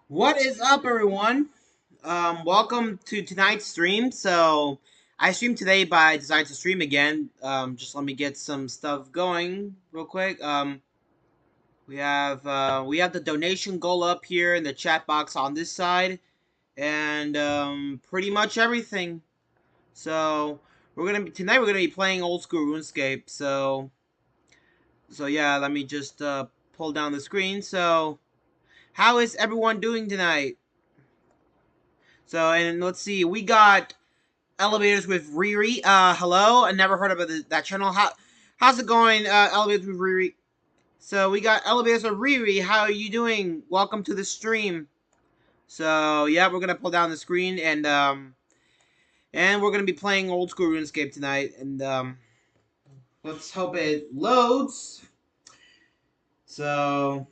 What is up, everyone? Welcome to tonight's stream. So, I streamed today, but I decided to stream again. Just let me get some stuff going real quick. We have the donation goal up here in the chat box on this side, and pretty much everything. So, we're gonna be playing old school RuneScape. So yeah, let me just pull down the screen. So, how is everyone doing tonight? So, and let's see, we got Elevators with Riri. Hello, I never heard of that channel. How's it going, Elevators with Riri? So, we got Elevators with Riri. How are you doing? Welcome to the stream. So, yeah, we're gonna pull down the screen and we're gonna be playing old school RuneScape tonight. And, let's hope it loads. So,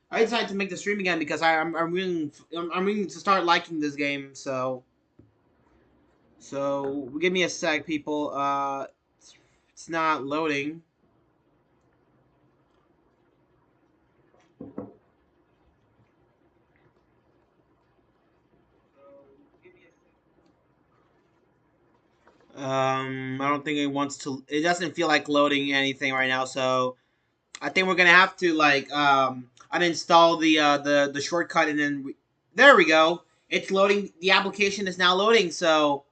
I decided to make the stream again because I'm really to start liking this game. So give me a sec, people. It's not loading. I don't think it wants to. It doesn't feel like loading anything right now. So I think we're gonna have to like uninstall the shortcut and then there we go. It's loading. The application is now loading. So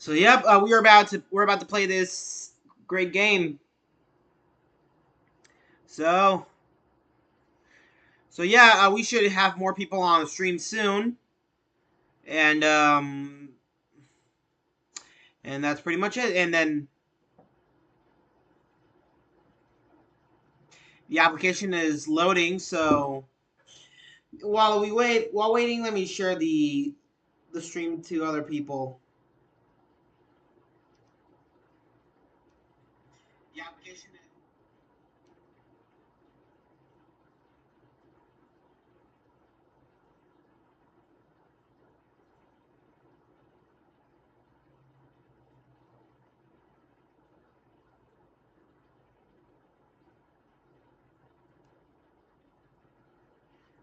yep. We're about to play this great game. So yeah, we should have more people on the stream soon, and that's pretty much it. And then the application is loading. So while waiting, let me share the stream to other people. The application is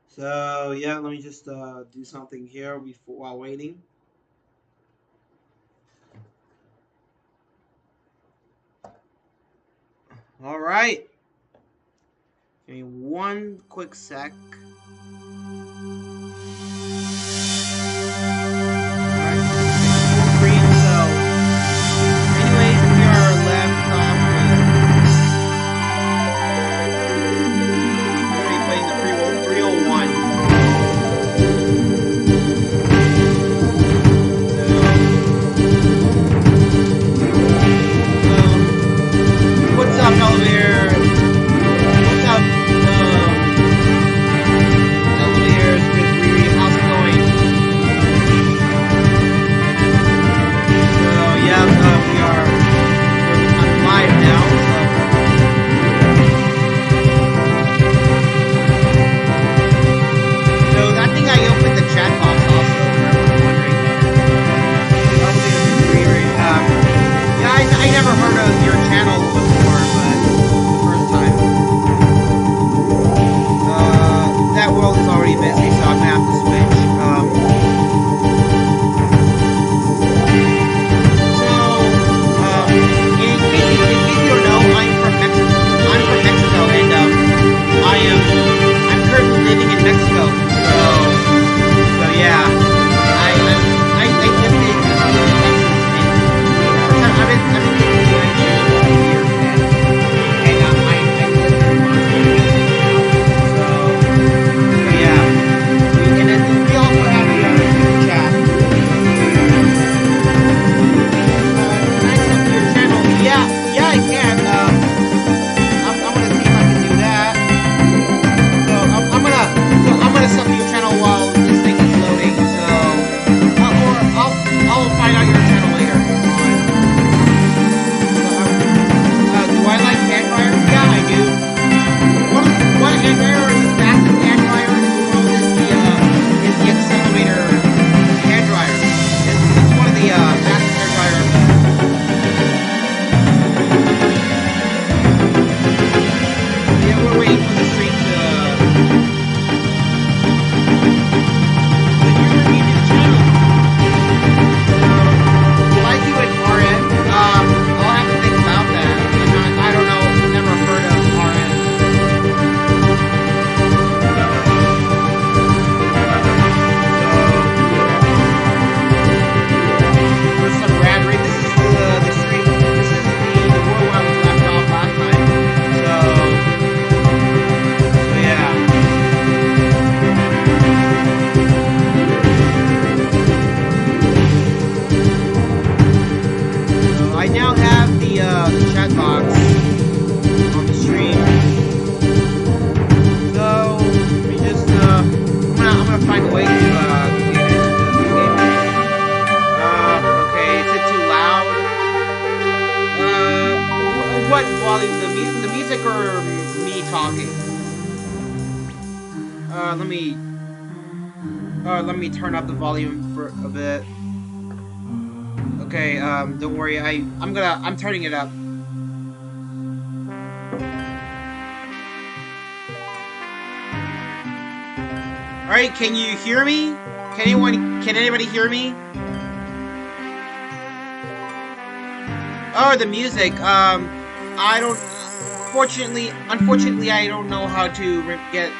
So yeah, let me just do something here before while waiting. All right, give me one quick sec. What's up, Elevator? What's up, volume? The music or me talking? Let me turn up the volume for a bit. Okay, don't worry. I'm turning it up. All right, can you hear me? Can anybody hear me? Oh, the music. I don't. Unfortunately, I don't know how to get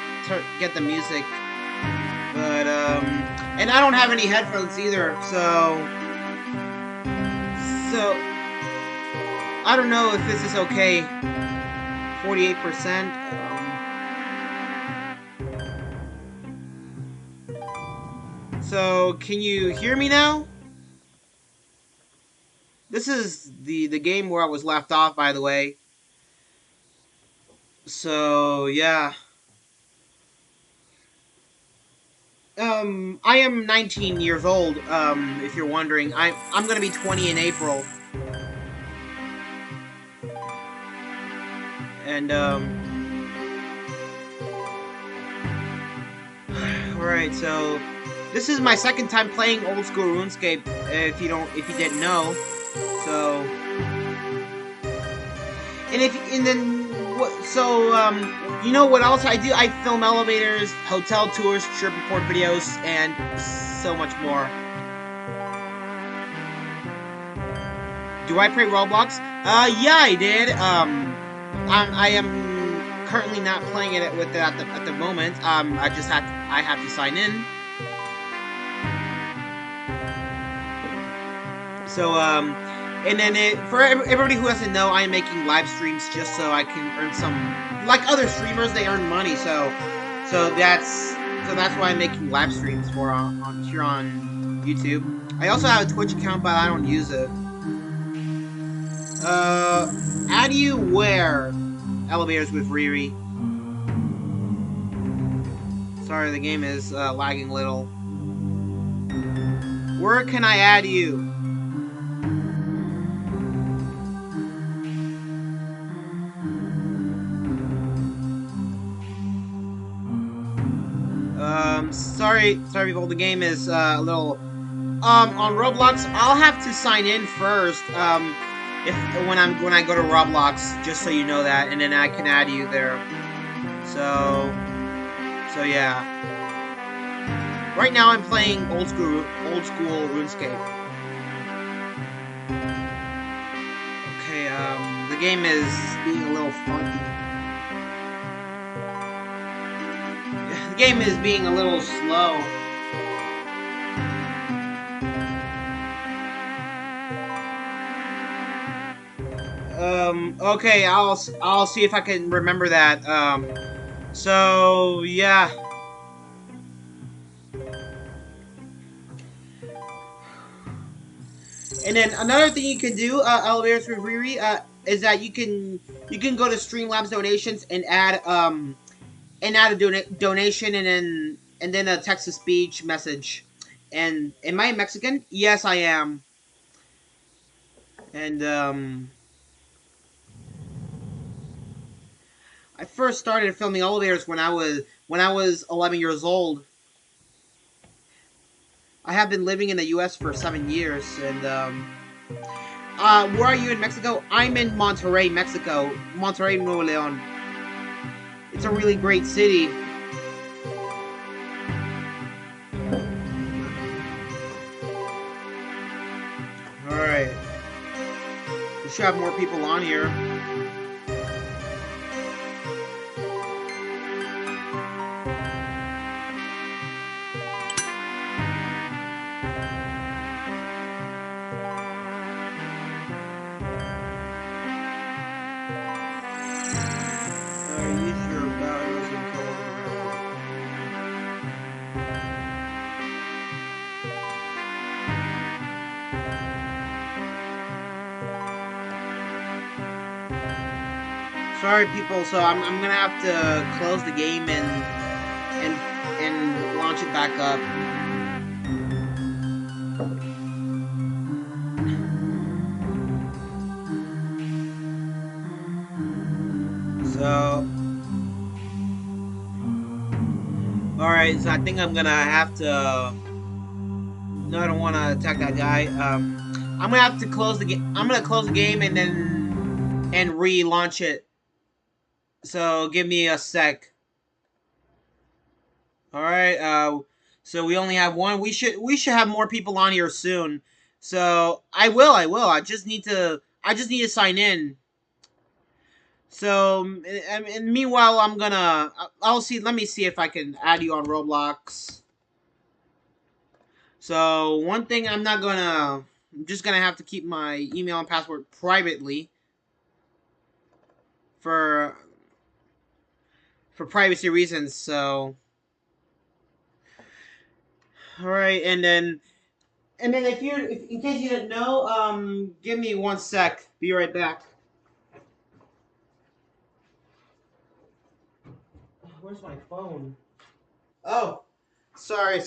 the music. But and I don't have any headphones either, so I don't know if this is okay. 48%. So can you hear me now? This is the game where I was left off, by the way. So yeah. I am 19 years old. If you're wondering, I'm gonna be 20 in April. And alright, so this is my second time playing old school RuneScape. If you didn't know, so you know what else I do? I film elevators, hotel tours, trip report videos, and so much more. Do I play Roblox? Yeah, I did. I am currently not playing it at the moment. I have to sign in. So, and then for everybody who doesn't know, I'm making live streams just so I can earn some, like other streamers, they earn money. So that's why I'm making live streams for here on YouTube. I also have a Twitch account, but I don't use it. Add you where? Elevators with Riri. Sorry, the game is lagging a little. Where can I add you? Sorry people, the game is a little, on Roblox, I'll have to sign in first, when I go to Roblox, just so you know that, and then I can add you there. So yeah. Right now I'm playing old school RuneScape. Okay, the game is being a little funky. The game is being a little slow. Okay, I'll see if I can remember that. So yeah. And then another thing you can do, elevators with Riri, is that you can go to Streamlabs donations and add a donation and then a text to speech message. And am I Mexican? Yes, I am. And I first started filming elevators when I was 11 years old. I have been living in the U.S. for 7 years, and where are you in Mexico? I'm in Monterrey, Mexico. Monterrey, Nuevo León. It's a really great city. Alright. We should have more people on here. Sorry, people. So I'm gonna have to close the game and launch it back up. Alright, so I think I'm gonna have to. No, I don't want to attack that guy. I'm gonna have to close the game. I'm gonna close the game and then relaunch it. So give me a sec. All right. So we only have one. We should have more people on here soon. So I will. I will. I just need to sign in. So and meanwhile, I'm gonna. I'll see. Let me see if I can add you on Roblox. So one thing I'm not gonna. I'm just gonna have to keep my email and password privately for privacy reasons. So all right, and then if in case you didn't know, give me one sec. Be right back. Where's my phone? Oh, sorry.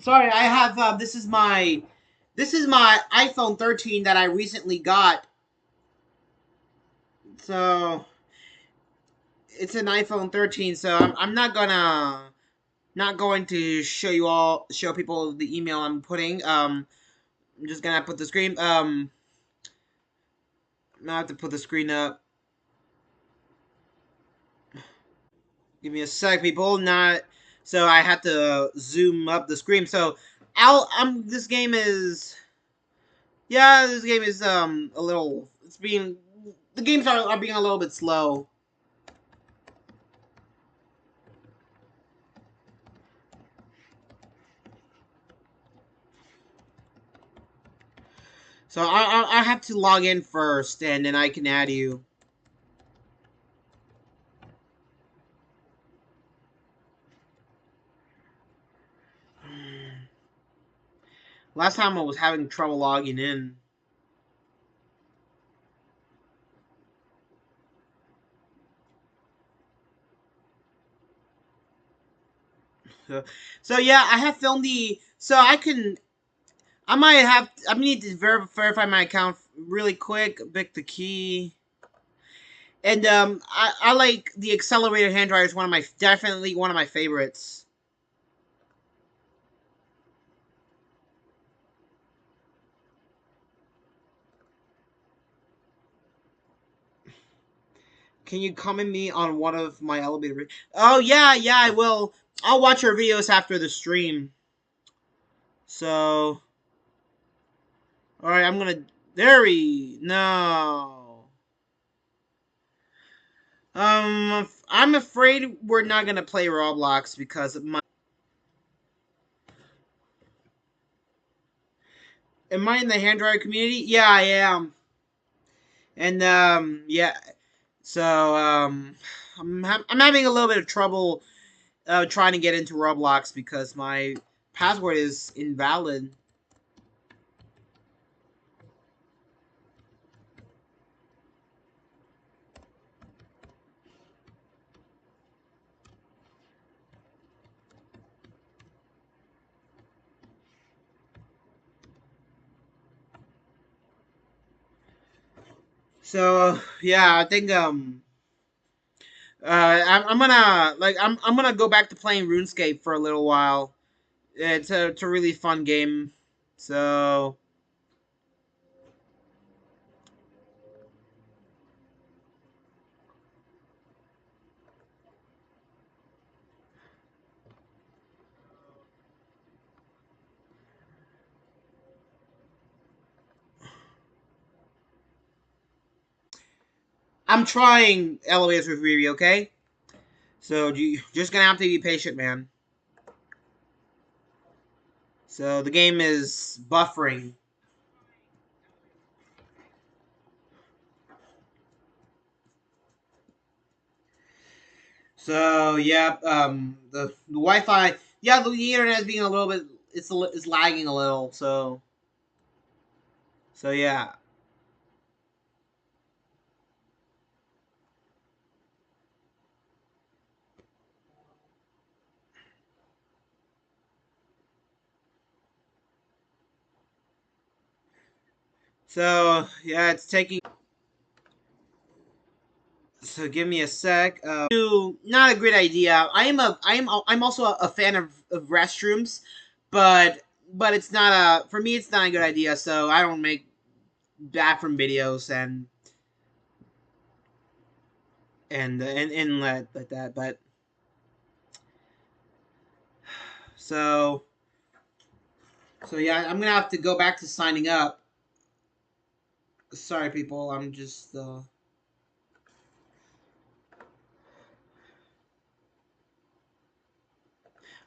I have this is my iPhone 13 that I recently got. So it's an iPhone 13. So I'm not going to show people the email I'm putting. I'm just gonna put the screen. I'm gonna have to put the screen up. Give me a sec, people. Not so I have to zoom up the screen. So this game is this game is a little it's being the games are being a little bit slow. So I have to log in first and then I can add you. Last time I was having trouble logging in. So yeah, I have filmed the so I need to verify my account really quick. Pick the key. And I like the accelerated hand dryer is definitely one of my favorites. Can you comment me on one of my elevator? Oh yeah, I will. I'll watch your videos after the stream. So, all right, I'm gonna. There we no. I'm afraid we're not gonna play Roblox because of my. Am I in the hand dryer community? Yeah, I am. And yeah. So I'm having a little bit of trouble trying to get into Roblox because my password is invalid. So yeah, I think I'm gonna go back to playing RuneScape for a little while. It's a really fun game. So I'm trying elevators with Riri. Okay, so you just gonna have to be patient, man. So the game is buffering. So yeah, the Wi-Fi, yeah, the internet is being a little bit, it's lagging a little. So yeah, so yeah, it's taking. So give me a sec. Not a great idea. I'm also a fan of restrooms, but it's not a for me. It's not a good idea. So I don't make bathroom videos and like that. But so yeah, I'm gonna have to go back to signing up. Sorry, people. I'm just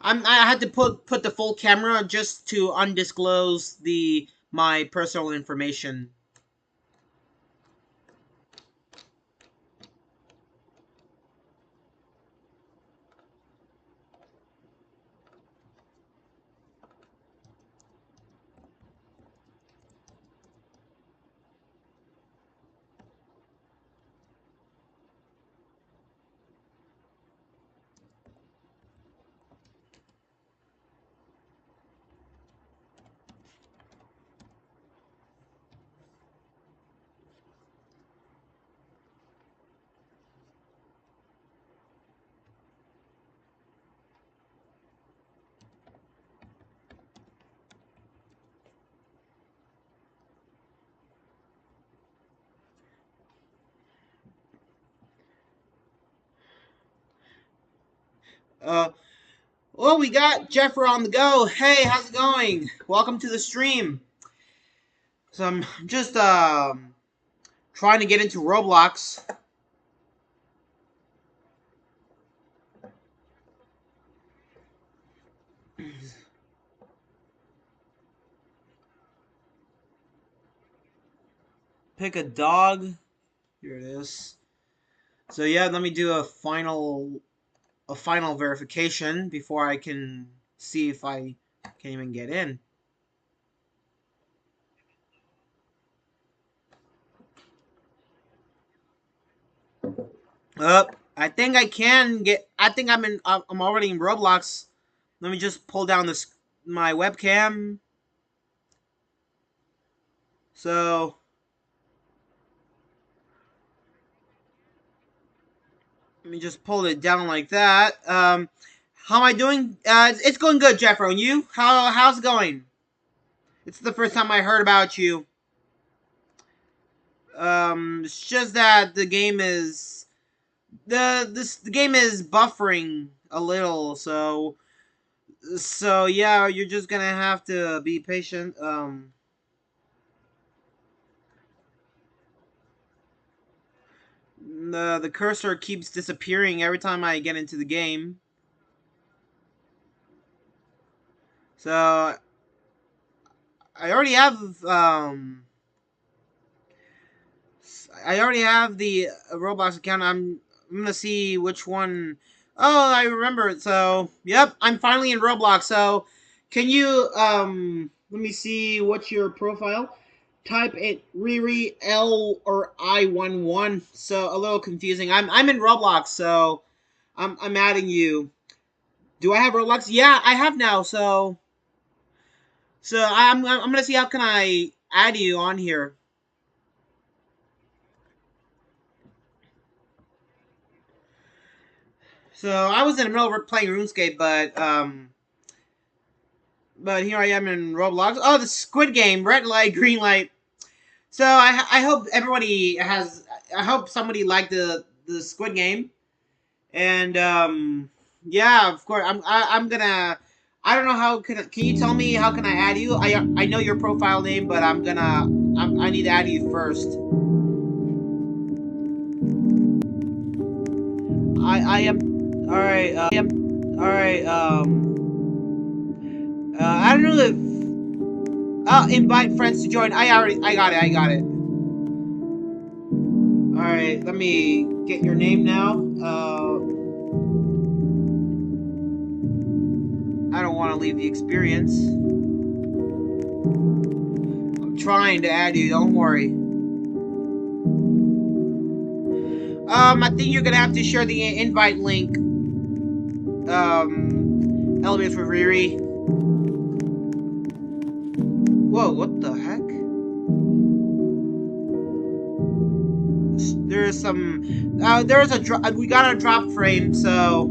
I had to put the full camera just to undisclose my personal information. Well, we got Jeffrey on the go. Hey, how's it going? Welcome to the stream. So I'm just trying to get into Roblox. Pick a dog. Here it is. So yeah, let me do a final verification before I can see if I can even get in. I think I can get. I think I'm in. I'm already in Roblox. Let me just pull down my webcam. So let me just pull it down like that. How am I doing? It's going good, Jeffro. And you? How's it going? It's the first time I heard about you. It's just that the game is the game is buffering a little, so yeah, you're just gonna have to be patient. The cursor keeps disappearing every time I get into the game. So I already have the Roblox account. I'm gonna see which one. Oh, I remember. So yep, I'm finally in Roblox. So can you let me see what's your profile? Type it Riri L or I11. So a little confusing. I'm in Roblox, so I'm adding you. Do I have Roblox? Yeah, I have now. So I'm gonna see how can I add you on here. So I was in the middle of playing RuneScape, but here I am in Roblox. Oh, the Squid Game, red light, green light. So I hope everybody has. I hope somebody liked the Squid Game, and yeah, of course I'm gonna. I don't know how can you tell me how can I add you? I know your profile name, but I need to add you first. I am all right. I am all right. I don't know if invite friends to join. I got it. I got it. All right. Let me get your name now. I don't want to leave the experience. I'm trying to add you. Don't worry. I think you're gonna have to share the invite link. Elevators with Riri. Whoa, what the heck? there's some, there's a drop. We got a drop frame, so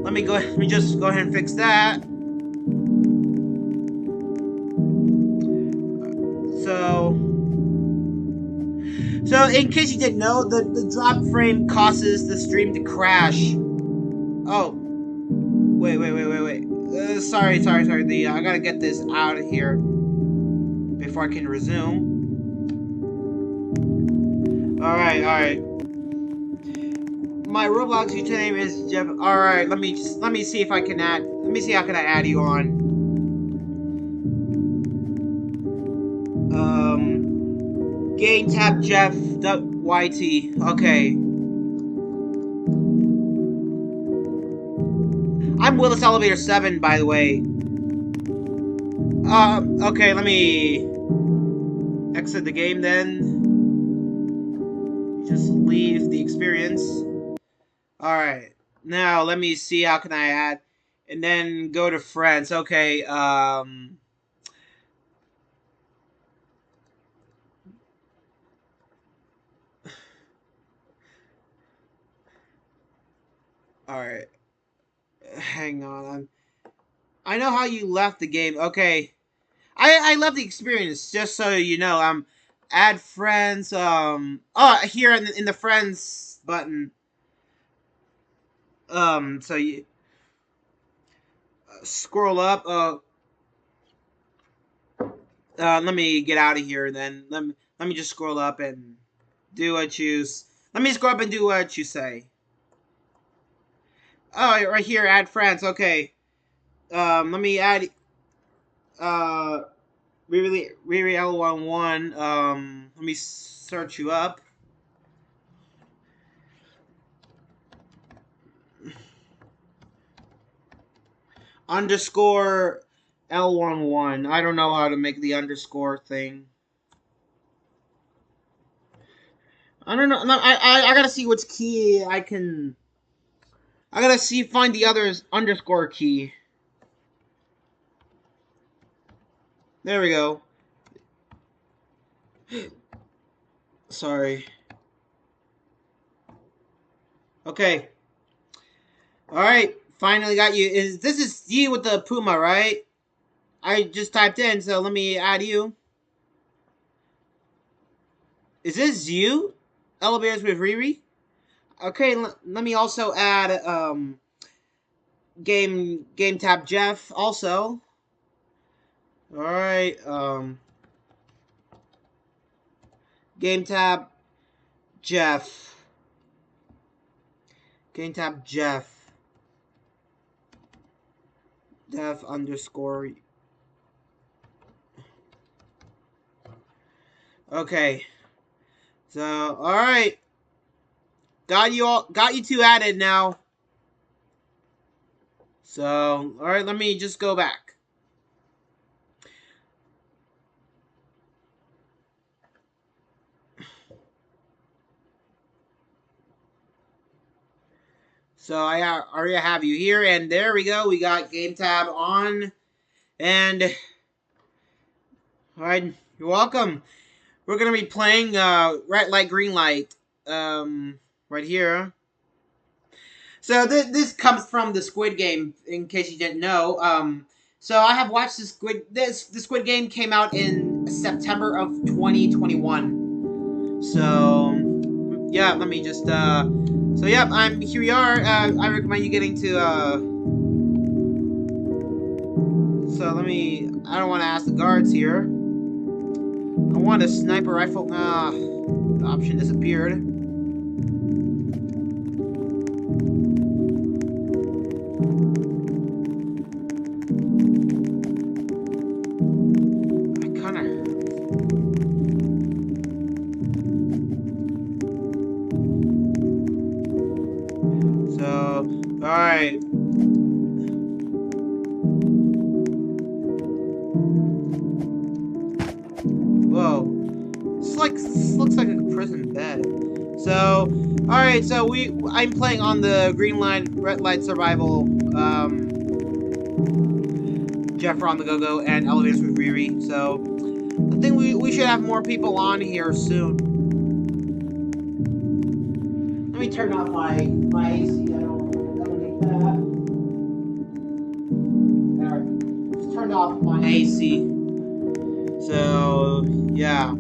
let me just go ahead and fix that. So in case you didn't know, the drop frame causes the stream to crash. Oh, wait. Sorry. I gotta get this out of here before I can resume. All right. My Roblox username is Jeff. All right, let me see if I can add. Let me see how can I add you on. Game tab Jeff YT. Okay. I'm Willis Elevator 7, by the way. Okay, let me exit the game then. Just leave the experience. Alright. Now, let me see how can I add. And then go to friends. Okay, Alright. Hang on. I know how you left the game. Okay. I love the experience, just so you know. Add friends, here in the friends button. So you scroll up, let me get out of here then. Let me just scroll up and do what you, let me scroll up and do what you say. Oh, right here, add friends, okay. Let me add, Riri L11, let me search you up. Underscore L11. I don't know how to make the underscore thing. I don't know. No, I gotta see which key I can. I gotta find the other underscore key. There we go. Sorry. Okay. Alright. Finally got you. This is you with the Puma, right? I just typed in, so let me add you. Is this you? Elevators with Riri? Okay, let me also add game tab Jeff also. Alright, game tab Jeff. Game tab Jeff. Def underscore. Okay. So, alright. Got you two added now. So, alright, let me just go back. So I already have you here, and there we go. We got game tab on, and all right, you're welcome. We're gonna be playing red light, green light, right here. So this comes from the Squid Game, in case you didn't know. So I have watched the Squid Game came out in September of 2021. So yeah, let me just So yep, here we are. I recommend you getting to so I don't want to ask the guards here. I want a sniper rifle. The option disappeared. Alright. Whoa. This looks like a prison bed. So, alright, so I'm playing on the green light, red light survival, Jeff on the go-go, and elevators with Riri. So, I think we should have more people on here soon. me turn off my AC. I don't need that. Alright. Just turned off my AC. So yeah.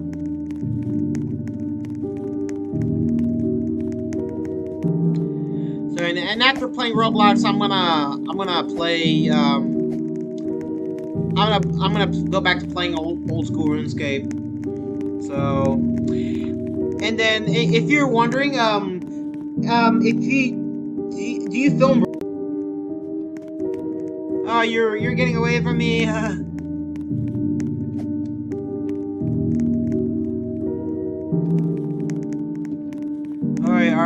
So and after playing Roblox, I'm gonna play I'm gonna go back to playing old school RuneScape. So, and then if you're wondering, if do you film? Oh, you're getting away from me. All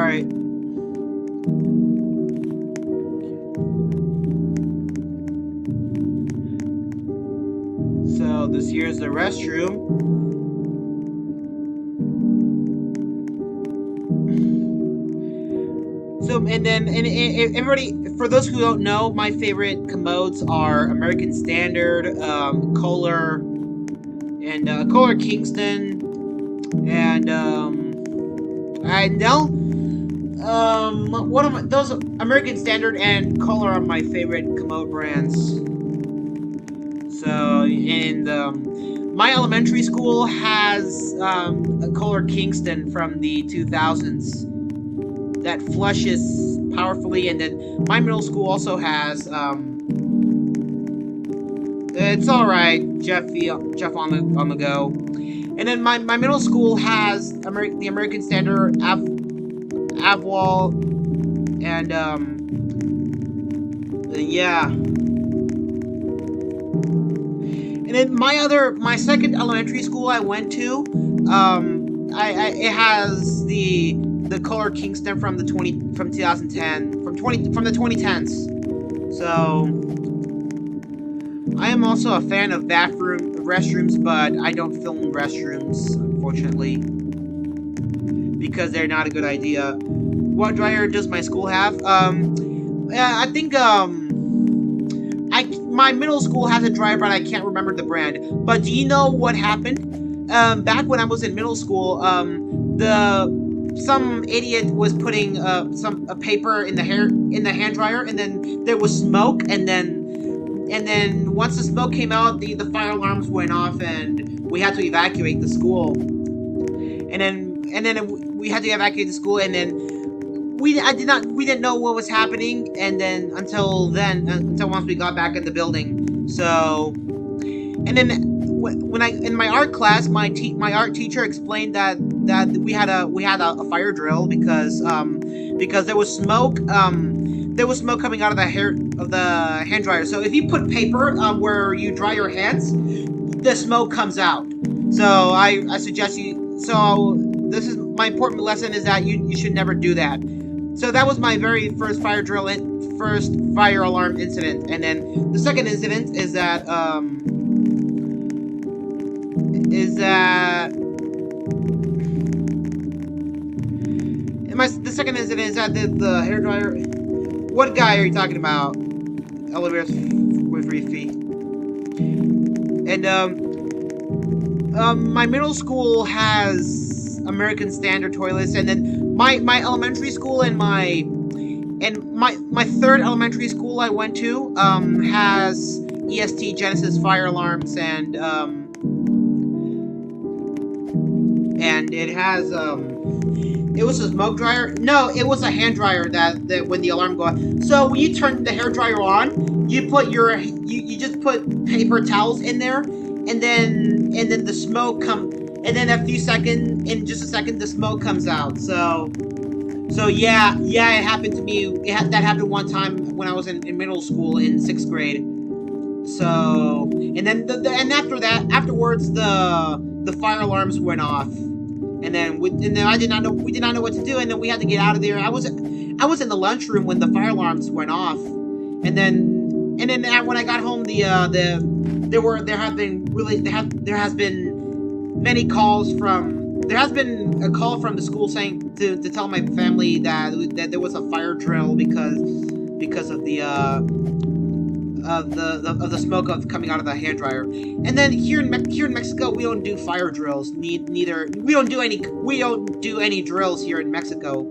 right. So this here's the restroom. So and everybody, for those who don't know, my favorite commodes are American Standard, Kohler, and Kohler Kingston, and now one of those American Standard and Kohler are my favorite commode brands. So, and my elementary school has a Kohler Kingston from the 2000s that flushes powerfully, and then my middle school also has it's all right, Jeff on the go, and then my middle school has the American Standard, Avwall, and yeah. And then my second elementary school I went to, it has the Kohler Kingston from the 2010 from the 2010s. So I am also a fan of restrooms, but I don't film restrooms, unfortunately, because they're not a good idea. What dryer does my school have? I think my middle school has a dryer, but I can't remember the brand. But do you know what happened? Back when I was in middle school, some idiot was putting a paper in the hand dryer, and then there was smoke, and then once the smoke came out, the fire alarms went off, and we had to evacuate the school. And then we had to evacuate the school, and then we didn't know what was happening, and then until once we got back in the building. So, and then when in my art class, my art teacher explained that we had a fire drill because there was smoke coming out of the hand dryer. So if you put paper where you dry your hands, the smoke comes out. So I suggest you. So this is my important lesson, is that you should never do that. So that was my very first fire drill and first fire alarm incident. And then the second incident is that the second incident is that the hair dryer. What guy are you talking about? Elevators with 3 feet. And my middle school has American Standard toilets, and then my elementary school and my third elementary school I went to has EST Genesis fire alarms, and it has it was a smoke dryer. No, it was a hand dryer that when the alarm goes. So when you turn the hair dryer on, you put you just put paper towels in there, and then the smoke in just a second, the smoke comes out. So yeah, it happened to me. That happened one time when I was in middle school in 6th grade. So, and then afterwards the fire alarms went off, and then we did not know what to do, and then we had to get out of there. I was in the lunchroom when the fire alarms went off, and then when I got home, there has been many calls from. There has been a call from the school saying to tell my family that there was a fire drill because of the smoke coming out of the hand dryer. And then here in Mexico, we don't do fire drills. Neither we don't do any drills here in Mexico.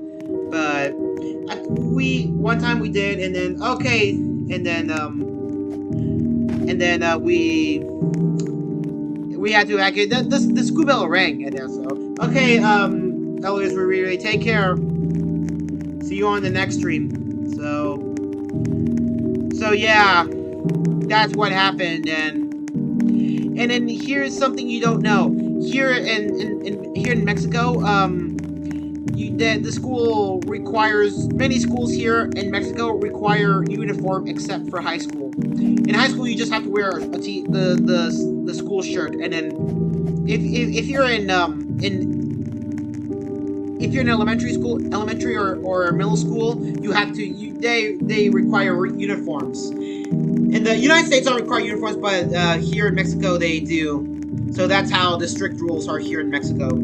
but one time we did, and then okay, and then we had to actually the school bell rang, and then so okay, Elders, we really take care. See you on the next stream. So yeah, that's what happened, and then here's something you don't know. Here in Mexico, the school requires, many schools here in Mexico require uniform except for high school. In high school, you just have to wear the school shirt, and then if you're in elementary or middle school, you have to they require uniforms. In the United States, don't require uniforms, but here in Mexico they do. So that's how the strict rules are here in Mexico.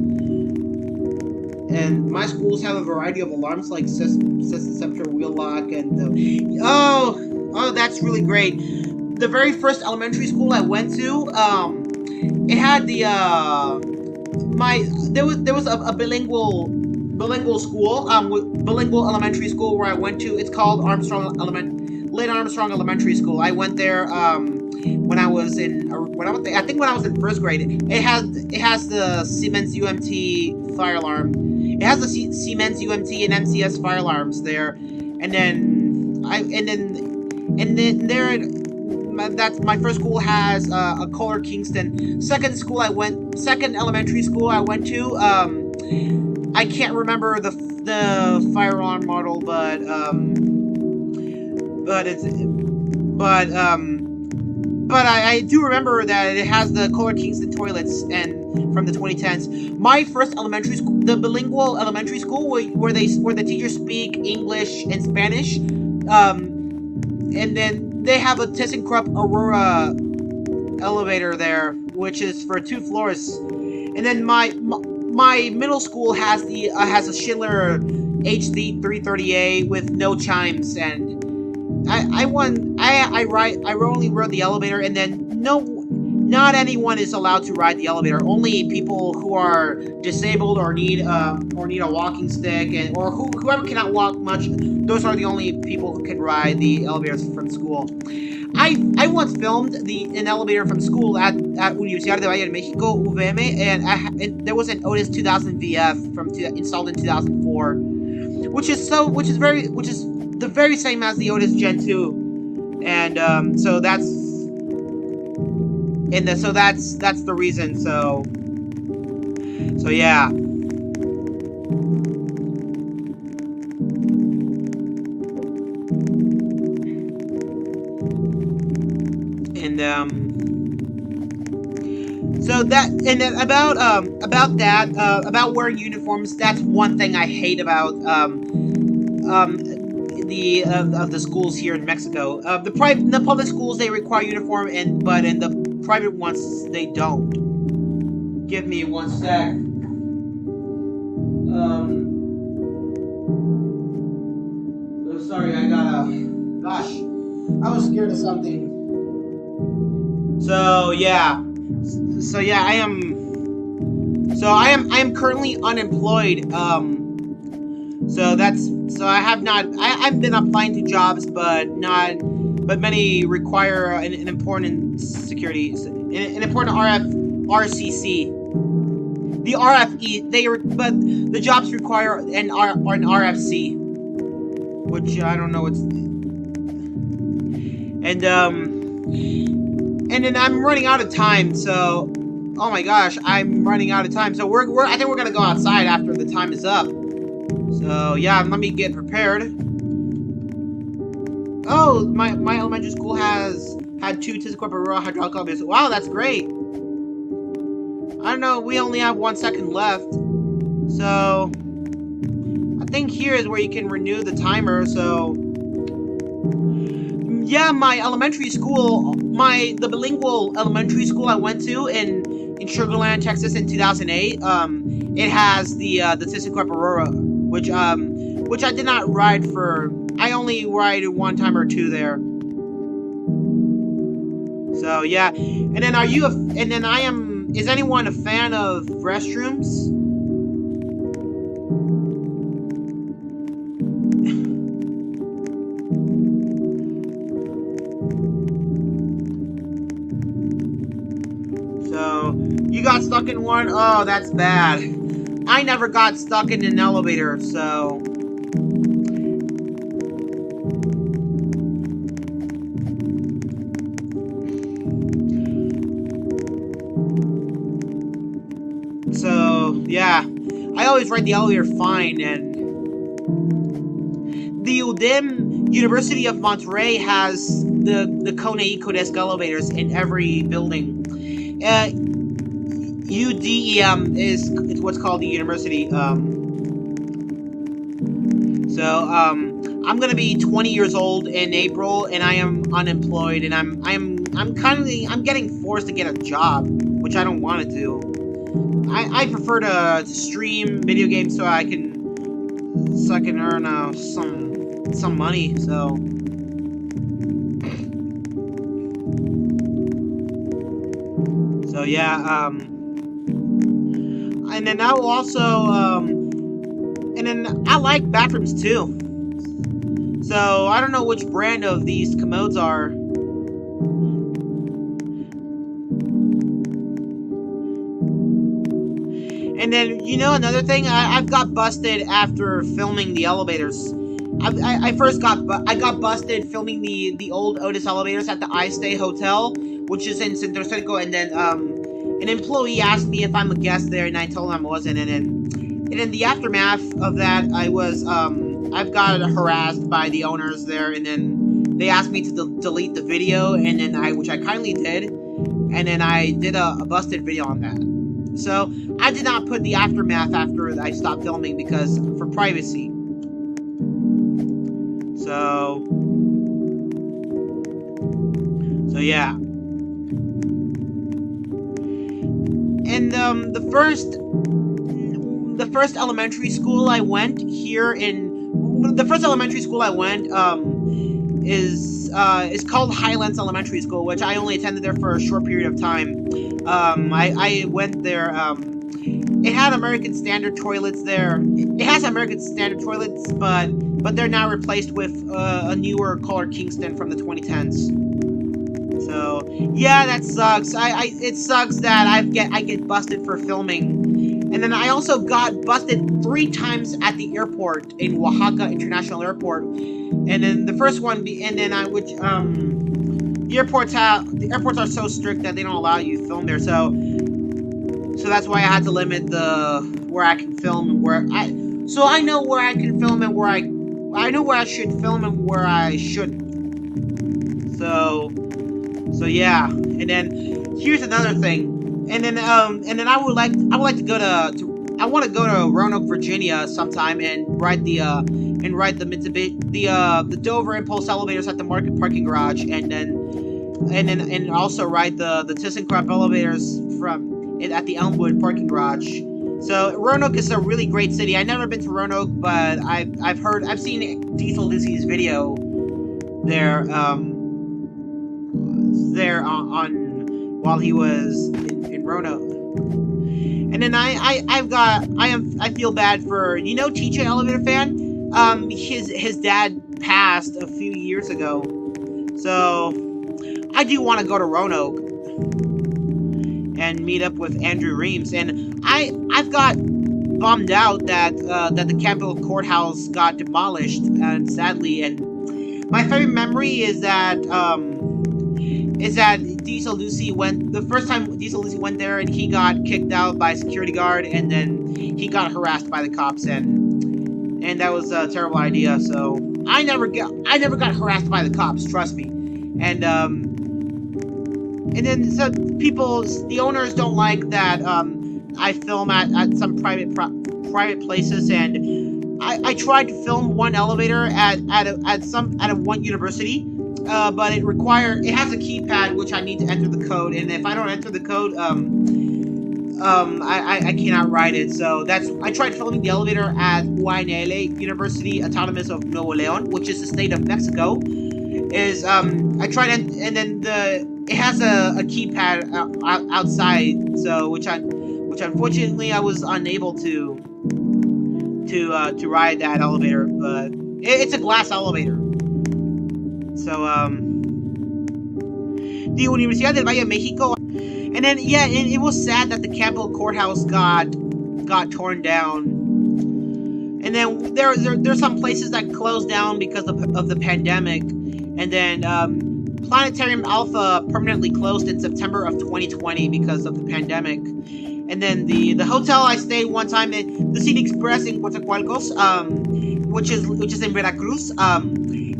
And my schools have a variety of alarms like sensor, wheel lock, and oh, that's really great. The very first elementary school I went to, it had the there was a bilingual school, bilingual elementary school where I went to. It's called Lynn Armstrong Elementary School. I went there when I was in first grade. It has the Siemens UMT fire alarm. It has the Siemens UMT and MCS fire alarms there, and then that's my first school has a Kohler Kingston. Second elementary school I went to, I can't remember the fire alarm model, but I do remember that it has the Kohler Kingston toilets and from the 2010s. My first elementary school, the bilingual elementary school, where the teachers speak English and Spanish, and then they have a ThyssenKrupp Aurora elevator there, which is for 2 floors. And then my middle school has a Schindler HD 330A with no chimes, and I only rode the elevator, and then not anyone is allowed to ride the elevator. Only people who are disabled or need a walking stick, or whoever cannot walk much. Those are the only people who can ride the elevators from school. I once filmed an elevator from school at Universidad de Valle de Mexico, UVM, and there was an Otis 2000 VF installed in 2004, which is the very same as the Otis Gen 2, and so that's the reason. So yeah. And so that, and then about wearing uniforms, that's one thing I hate about the schools here in Mexico. The public schools, they require uniform, but in the private ones they don't. Give me one sec. Sorry, gosh, I was scared of something. So yeah, I am currently unemployed. I've been applying to jobs, but many require an important security, an important RCC. The RFE, but the jobs require an RFC, which I don't know what's. And then I'm running out of time, so oh my gosh, I'm running out of time. So I think we're gonna go outside after the time is up. So yeah, let me get prepared. Oh, my elementary school had 2 ThyssenKrupp Aurora hydraulic elevators. Wow, that's great. I don't know, we only have 1 second left. So I think here is where you can renew the timer. So yeah, my elementary school, the bilingual elementary school I went to in Sugar Land, Texas in 2008, it has the ThyssenKrupp Aurora, which I did not ride for. I only ride 1 time or 2 there. So yeah, and then is anyone a fan of restrooms? stuck in one? Oh, that's bad. I never got stuck in an elevator, so... So, yeah. I always ride the elevator fine, and... The UDEM, University of Monterey, has the Kone Eco Desk elevators in every building. UDEM is what's called the university. I'm gonna be 20 years old in April, and I am unemployed, and I'm getting forced to get a job, which I don't want to do. I prefer to stream video games so I can earn some money. So yeah, and then I will also, and then I like bathrooms too. So I don't know which brand of these commodes are. And then, you know, another thing, I've got busted after filming the elevators. I got busted filming the old Otis elevators at the I Stay Hotel, which is in Centro Histórico, and then an employee asked me if I'm a guest there, and I told him I wasn't, and then the aftermath of that, I've got harassed by the owners there, and then they asked me to delete the video, and then which I kindly did, and then I did a busted video on that. So I did not put the aftermath after I stopped filming because for privacy. So yeah. And the first elementary school I went is called Highlands Elementary School, which I only attended there for a short period of time. I went there. It had American Standard toilets there. It has American Standard toilets, but they're now replaced with a newer colored Kingston from the 2010s. So yeah, that sucks. It sucks that I get busted for filming. And then I also got busted 3 times at the airport in Oaxaca International Airport. And then the first one, the airports are so strict that they don't allow you to film there. So that's why I had to limit where I can film and so I know where I can film and I know where I should film and where I shouldn't. So yeah. And then here's another thing. And then I would like to go to I want to go to Roanoke, Virginia sometime and ride the Dover Impulse elevators at the Market parking garage, and also ride the ThyssenKrupp elevators at the Elmwood parking garage. So Roanoke is a really great city. I've never been to Roanoke, but I've seen Diesel Lucy's video there on while he was in Roanoke. And then I feel bad for, you know, TJ Elevator Fan. His dad passed a few years ago, so I do want to go to Roanoke and meet up with Andrew Reams. And I've got bummed out that the Campbell Courthouse got demolished, and sadly. And my favorite memory is that Diesel Lucy the first time Diesel Lucy went there, and he got kicked out by a security guard, and then he got harassed by the cops, and that was a terrible idea. So I never got harassed by the cops, trust me. And then so the owners don't like that I film at some private places, and I tried to film one elevator at one university. But it has a keypad which I need to enter the code, and if I don't enter the code, I cannot ride it. So I tried filming the elevator at UNL, University Autonomous of Nuevo León, which is the state of Mexico. I tried, and then it has a keypad outside, so which unfortunately I was unable to ride that elevator, but it's a glass elevator. So, the Universidad del Valle de México, And then yeah, it was sad that the Capitol Courthouse got torn down. And then there's some places that closed down because of the pandemic. And then Planetarium Alpha permanently closed in September of 2020 because of the pandemic. And then the hotel I stayed one time in, the City Express in Coatzacoalcos, which is in Veracruz,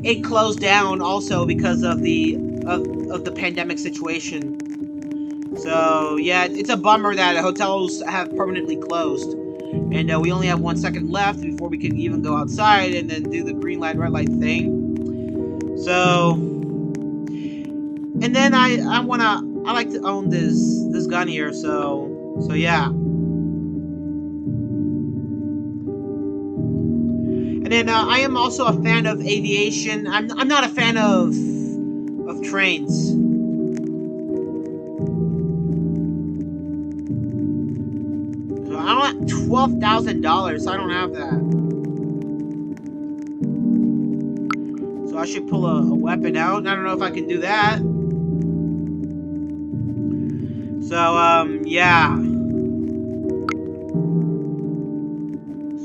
it closed down also because of the pandemic situation. So yeah, it's a bummer that hotels have permanently closed. And we only have 1 second left before we can even go outside and then do the green light, red light thing. So, and then I like to own this gun here. So yeah. And then I am also a fan of aviation. I'm not a fan of trains. I don't have $12,000, so I don't have that. So I should pull a weapon out. I don't know if I can do that. So, yeah.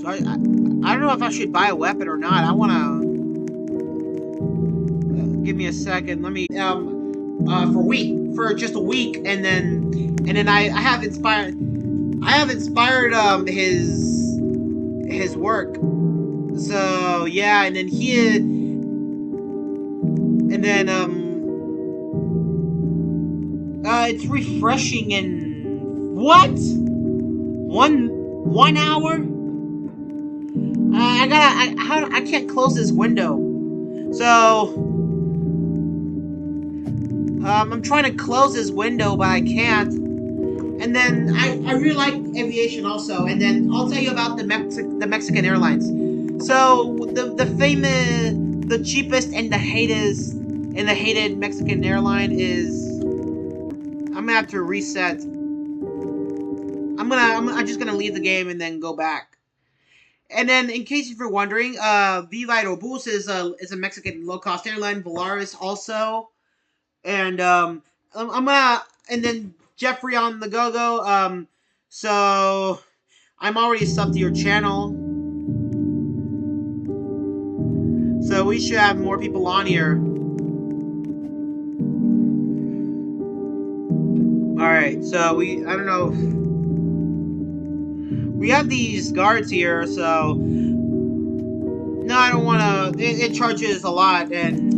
So I don't know if I should buy a weapon or not. I wanna... give me a second. Let me, for just a week, and then I have inspired his work. So yeah, and then it's refreshing in what? One hour? I can't close this window. So I'm trying to close this window, but I can't. And then I really like aviation also. And then I'll tell you about the Mexican Airlines. So the cheapest and the hated Mexican airline is. I'm gonna have to reset. I'm just gonna leave the game and then go back. And then, in case you're wondering, Viva Aerobus is a Mexican low cost airline. Volaris also, and I'm gonna and then. Jeffrey on the go-go, so I'm already subbed to your channel, so we should have more people on here. Alright, so I don't know, we have these guards here, so, no, I don't wanna, it charges a lot, and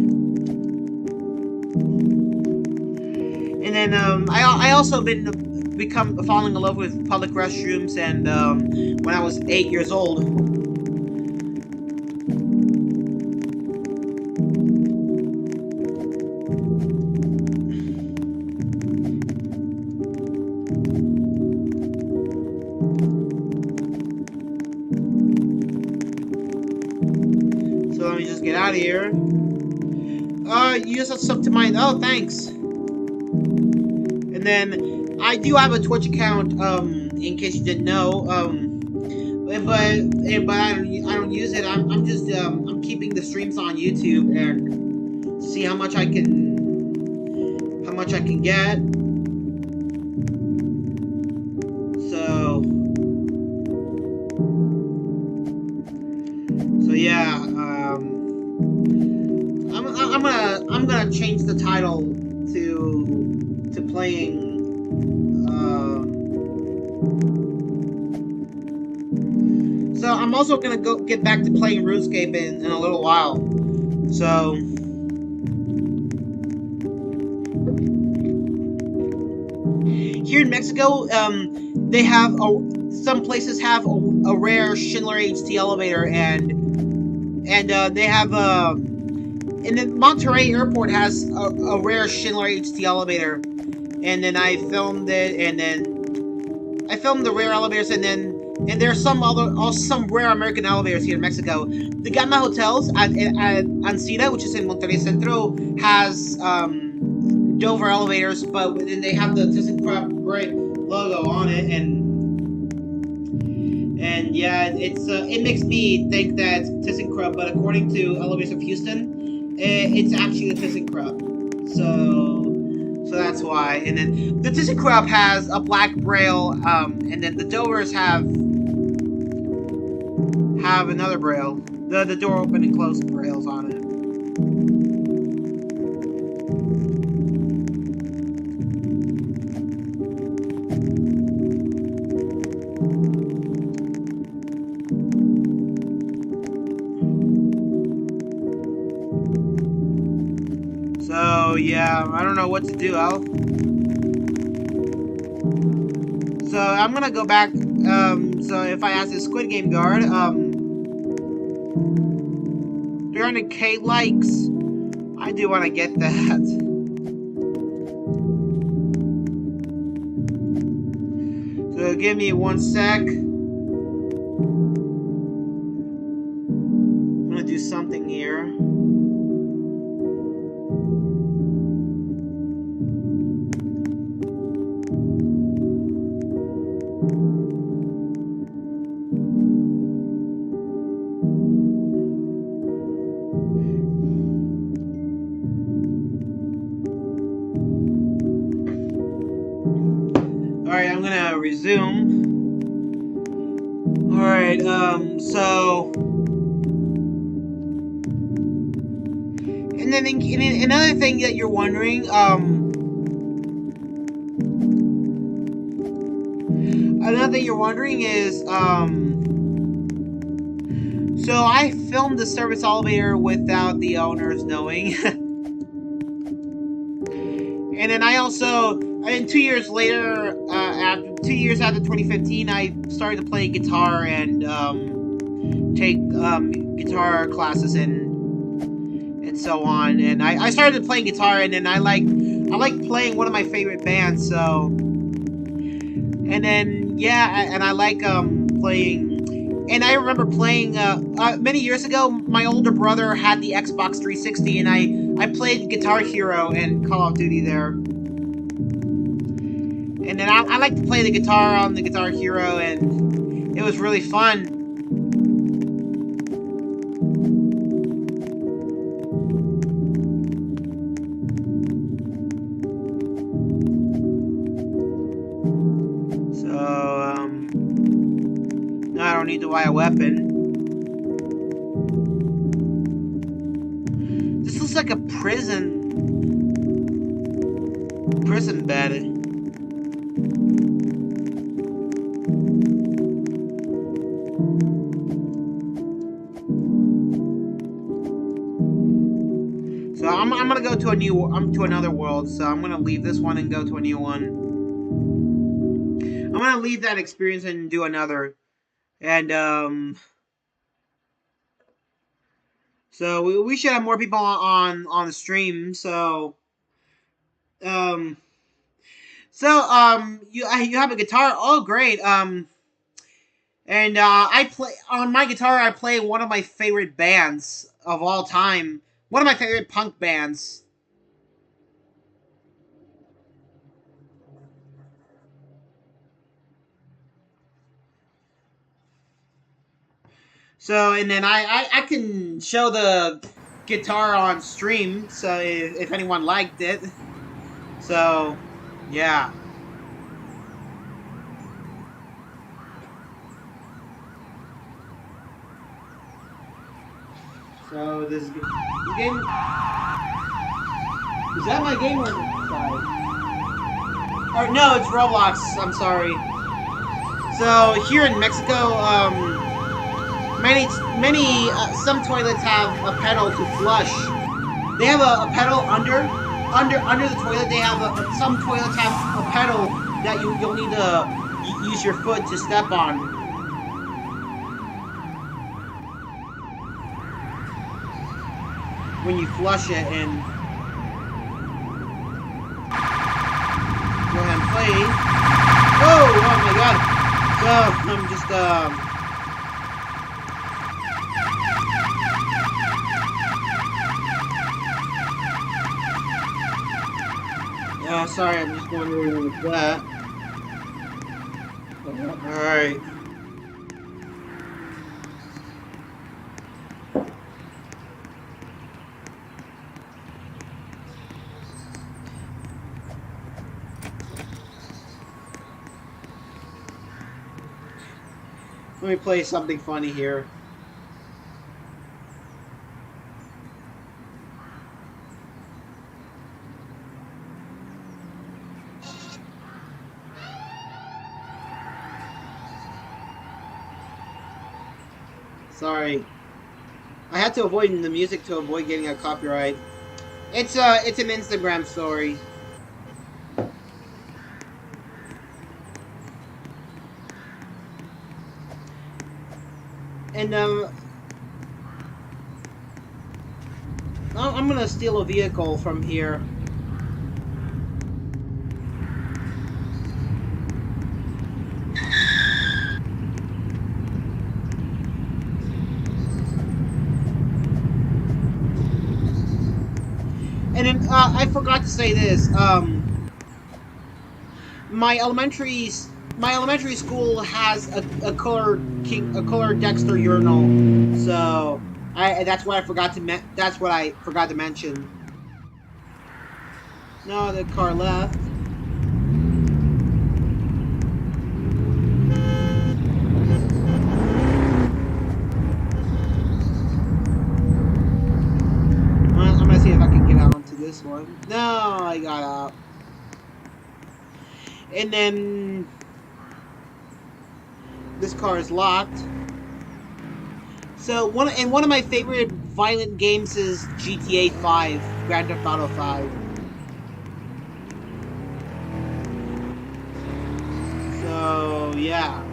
then I also become falling in love with public restrooms, and when I was 8 years old. So let me just get out of here. You just have sub to mine. Oh, thanks. And then I do have a Twitch account, in case you didn't know, but I don't use it. I'm just I'm keeping the streams on YouTube and see how much I can get. So yeah, I'm gonna change the title to playing. So I'm also gonna get back to playing RuneScape in a little while. So here in Mexico, they have some places have a rare Schindler HT elevator, and they have and then Monterrey Airport has a rare Schindler HT elevator, and then I filmed it, and then I filmed the rare elevators, and there's some rare American elevators here in Mexico. The Gamma Hotels at Ancira, which is in Monterrey Centro, has Dover elevators, but then they have the ThyssenKrupp logo on it, and yeah, it makes me think that it's ThyssenKrupp, but according to Elevators of Houston, it's actually a ThyssenKrupp. So that's why. And then the ThyssenKrupp has a black braille, and then the Dovers have another braille. The door open and close braille's on it. So yeah, I don't know what to do. So I'm gonna go back. So if I ask the Squid Game guard, 300k likes. I do want to get that. So give me 1 sec. I'm gonna do something here. Alright, I'm gonna resume. Alright, so... And then another thing that you're wondering, is, so I filmed the service elevator without the owners knowing. And then I also, and 2 years later, after 2 years after 2015, I started to play guitar and take guitar classes and so on. And I started playing guitar, and then I like playing one of my favorite bands. So, and then yeah, and I like playing. And I remember playing many years ago. My older brother had the Xbox 360, and I played Guitar Hero and Call of Duty there. And then I like to play the guitar on the Guitar Hero, and it was really fun. So, no, I don't need to buy a weapon. This looks like a prison bed. So I'm gonna go to to another world. So I'm gonna leave this one and go to a new one. I'm gonna leave that experience and do another. And so we should have more people on the stream. So you have a guitar. Oh, great. And I play on my guitar. I play one of my favorite bands of all time. One of my favorite punk bands. So, and then I can show the guitar on stream. So if anyone liked it. So, yeah. So this game. Is that my game or or no? It's Roblox. I'm sorry. So here in Mexico, some toilets have a pedal to flush. They have a pedal under the toilet. They have some toilets have a pedal that you'll need to use your foot to step on. When you flush it, and go ahead and play. Oh my god. So I'm just sorry, I'm just wondering with that. Alright. Let me play something funny here. Sorry. I had to avoid the music to avoid getting a copyright. It's an Instagram story. And I'm gonna steal a vehicle from here. And then I forgot to say this. My elementary my elementary school has a color Dexter urinal. So that's what I forgot to that's what I forgot to mention. No, the car left. I'm gonna see if I can get out onto this one. No, I got out. And then this car is locked. So one of my favorite violent games is GTA 5, Grand Theft Auto 5. So yeah.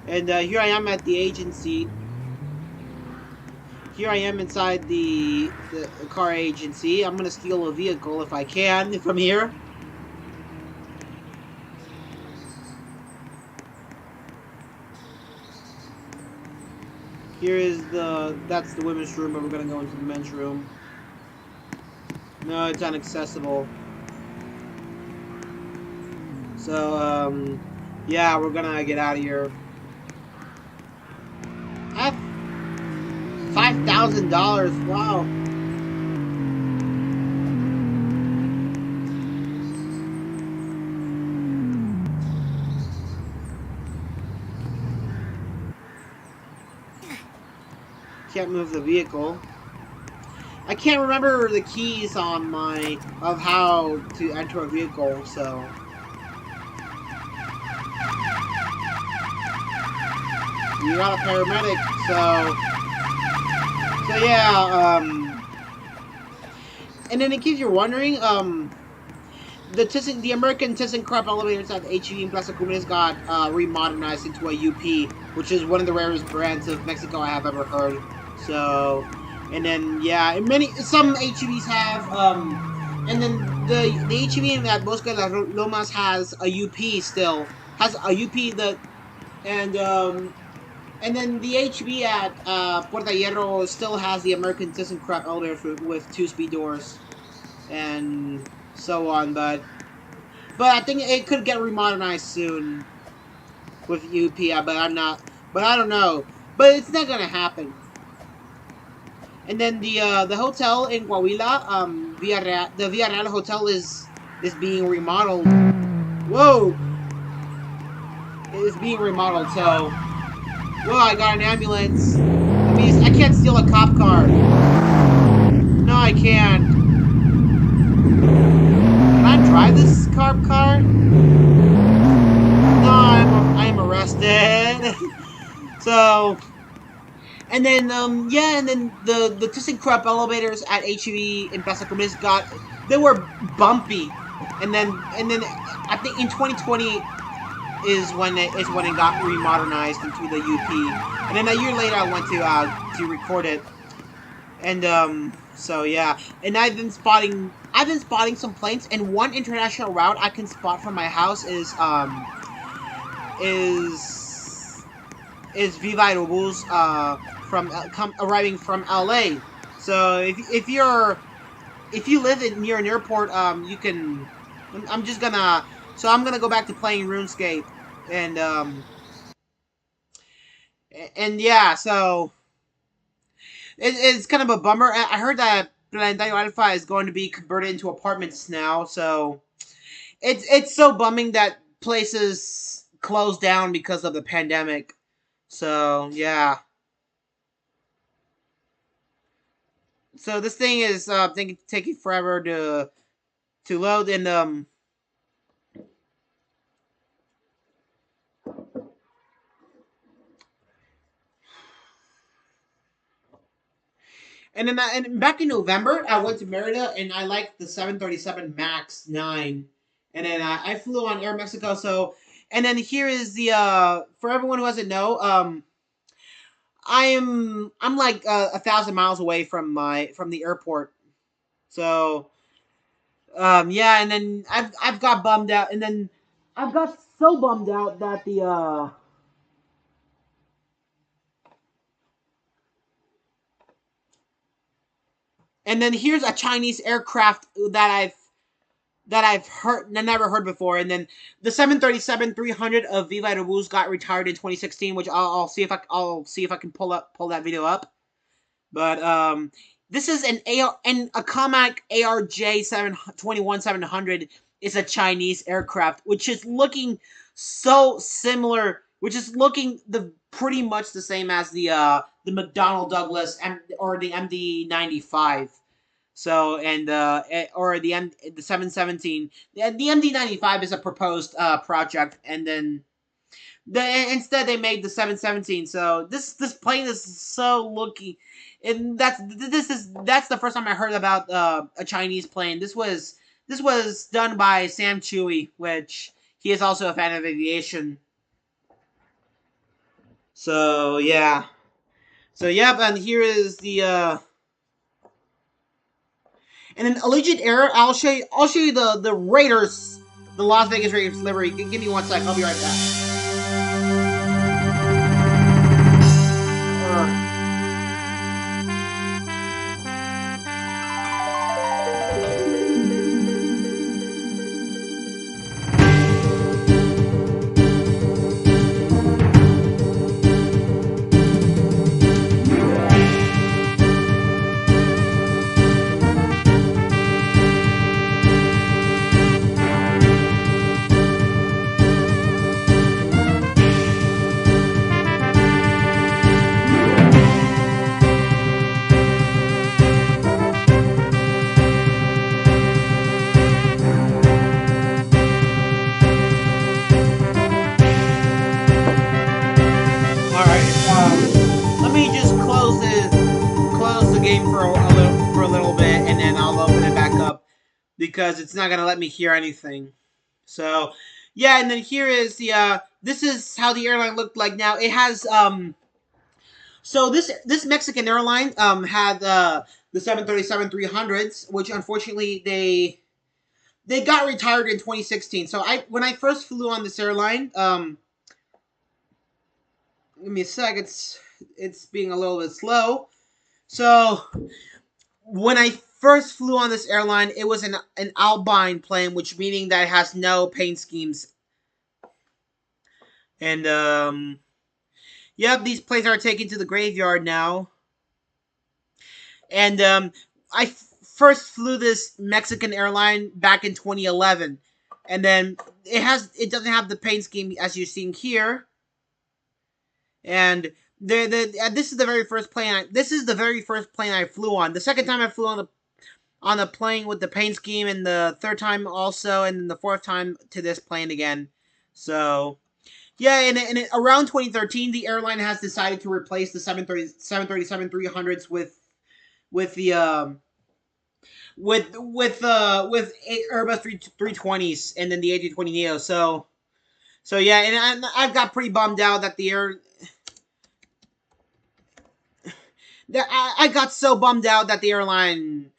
And here I am at the agency. Here I am inside the car agency. I'm gonna steal a vehicle if I can from here. Here is that's the women's room, but we're gonna go into the men's room. No, it's inaccessible. So, yeah, we're gonna get out of here. I have $5,000. Wow. Can't move the vehicle. I can't remember the keys on of how to enter a vehicle, so. You got a paramedic, so yeah, and then in case you're wondering, the American ThyssenKrupp elevators at HEV in Plaza Comunes got remodernized into a UP, which is one of the rarest brands of Mexico I have ever heard. So, and then yeah, some HEVs have, and then the HEV at Bosque de las Lomas has a UP still, has a UP that, and then the HB at Puerta Hierro still has the American ThyssenKrupp elevator with 2-speed doors, and so on. But I think it could get remodernized soon with UP. But I'm not. But I don't know. But it's not gonna happen. And then the hotel in Coahuila, the Villarreal Hotel is being remodeled. Whoa! It is being remodeled. So. Whoa, I got an ambulance. That means I can't steal a cop car. No, I can't. Can I drive this cop car? No, I am arrested. So, and then yeah, and then the ThyssenKrupp elevators at HEV in Plaza Comunes they were bumpy, and then I think in 2020. Is when it got remodernized into the UP, and then a year later I went to record it, and so yeah, and I've been spotting some planes, and one international route I can spot from my house is Viva Aerobus arriving from LA. So if you live near an airport, you can. I'm just gonna. So I'm gonna go back to playing RuneScape, and yeah, so It's kind of a bummer. I heard that Planetario Alpha is going to be converted into apartments now, so it's so bumming that places closed down because of the pandemic. So yeah. So this thing is taking forever to load, and back in November I went to Merida and I liked the 737 Max 9, and then I flew on Air Mexico. So and then here is the for everyone who doesn't know, I'm like 1,000 miles away from the airport. So yeah, and then I've got bummed out, and then I've got so bummed out that the and then here's a Chinese aircraft that I've heard never heard before, and then the 737-300 of Viva Aerobus got retired in 2016, which I'll see if I can pull that video up. But this is an AR and a Comac ARJ 700 is a Chinese aircraft, which is looking so similar, which is looking the pretty much the same as the McDonnell Douglas or the MD-95. So and or the 717. The MD-95 is a proposed project, and then instead they made the 717. So this plane is so looky, and that's the first time I heard about a Chinese plane. This was done by Sam Chewy, which he is also a fan of aviation. So yeah. So yep, and here is the and then Allegiant Air. I'll show you the Raiders, the Las Vegas Raiders livery. Give me one sec. I'll be right back. Let me just close the game for a little bit, and then I'll open it back up because it's not gonna let me hear anything. So yeah, and then here is the this is how the airline looked like now. It has so this Mexican airline had the 737-300s, which unfortunately they got retired in 2016. So I when I first flew on this airline, give me a sec. It's being a little bit slow. So when I first flew on this airline, it was an Albine plane, which meaning that it has no paint schemes. And yep, these planes are taken to the graveyard now. And I first flew this Mexican airline back in 2011, and then it doesn't have the paint scheme as you're seeing here. And this is the very first plane. This is the very first plane I flew on. The second time I flew on the plane with the paint scheme, and the third time also, and then the fourth time to this plane again. So yeah, and around 2013, the airline has decided to replace the 737-300s with the with Airbus 320s, and then the A320neo. So yeah, and I've got pretty bummed out that the air that I got so bummed out that the airline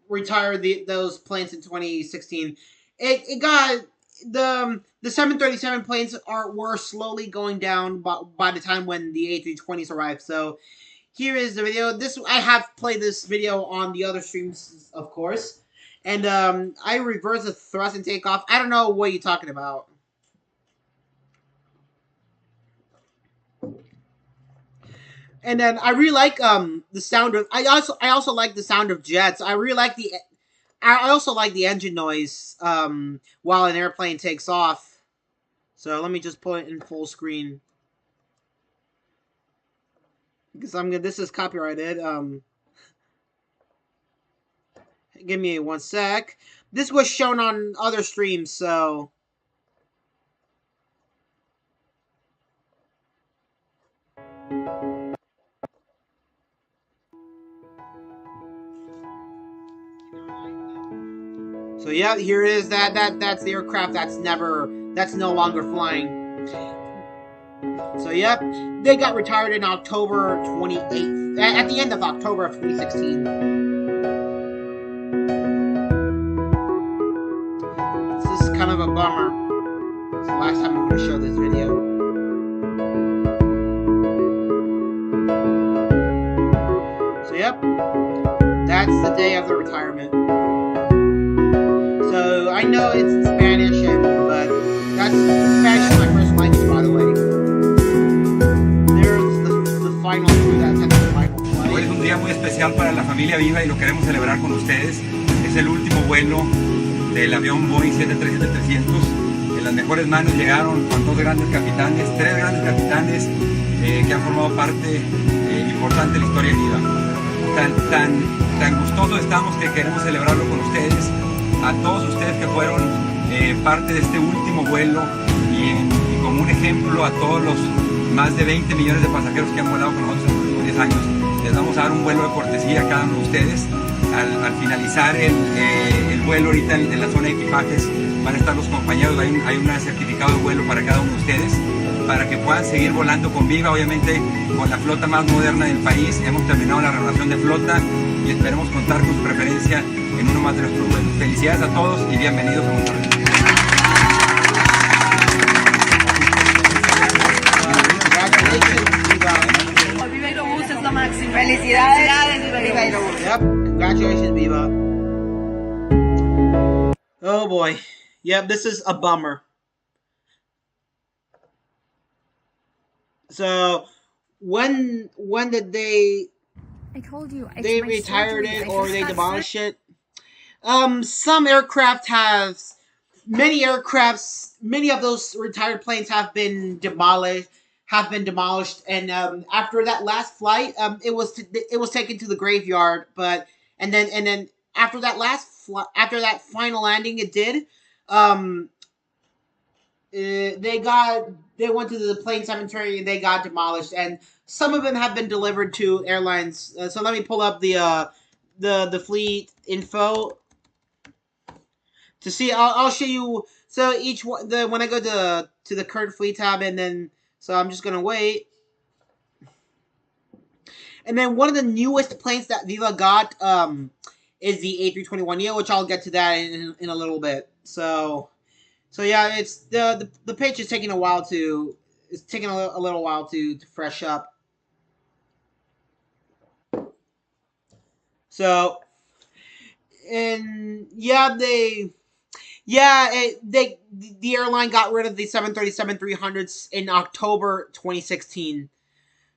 retired those planes in 2016. It got the 737 planes were slowly going down by the time when the A320s arrived. So here is the video. This I have played this video on the other streams, of course, and I reverse the thrust and takeoff. I don't know what you're talking about. And then I really like the sound of. I also like the sound of jets. I really like the. I also like the engine noise while an airplane takes off. So let me just put it in full screen because I'm gonna. This is copyrighted. Give me 1 sec. This was shown on other streams, so. So yeah, here it is. That's the aircraft that's no longer flying. So yep, they got retired in October 28th, at the end of October of 2016. This is kind of a bummer. It's the last time I'm going to show this video. So yep, that's the day of the retirement. So I know it's in Spanish, but that's Spanish is my first language, by the way. There's the final crew that attended the final flight. Hoy es un día muy especial para la familia Viva y lo queremos celebrar con ustedes. Es el último vuelo del avión Boeing 737-300. En las mejores manos llegaron con tres grandes capitanes que han formado parte importante de la historia de Viva. Tan gustosos estamos que queremos celebrarlo con ustedes. A todos ustedes que fueron parte de este último vuelo y como un ejemplo a todos los más de 20 millones de pasajeros que han volado con nosotros en los últimos 10 años, les vamos a dar un vuelo de cortesía a cada uno de ustedes. Al finalizar el vuelo ahorita en la zona de equipajes van a estar los compañeros, hay un certificado de vuelo para cada uno de ustedes para que puedan seguir volando con Viva, obviamente con la flota más moderna del país. Hemos terminado la renovación de flota y esperemos contar con su preferencia en uno más de nuestros vuelos. Felicidades a todos y bienvenidos a Monterrey. Viva Aerobús es lo máximo. Felicidades, Viva Aerobús. Yep, congratulations, Viva. Oh boy. Yep, this is a bummer. So, when did they? I told you. They retired it or they demolished it. Some aircraft have many of those retired planes have been demolished. And after that last flight, it was taken to the graveyard. But and then after that after that final landing, it did. They went to the plane cemetery and they got demolished, and some of them have been delivered to airlines. So let me pull up the fleet info to see. I'll show you. So each one, when I go to the current fleet tab, and then so I'm just gonna wait. And then one of the newest planes that Viva got is the A321neo, which I'll get to that in a little bit. So yeah, it's the page is taking a while to. It's taking a little while to fresh up. So, and yeah, the airline got rid of the 737-300s in October 2016.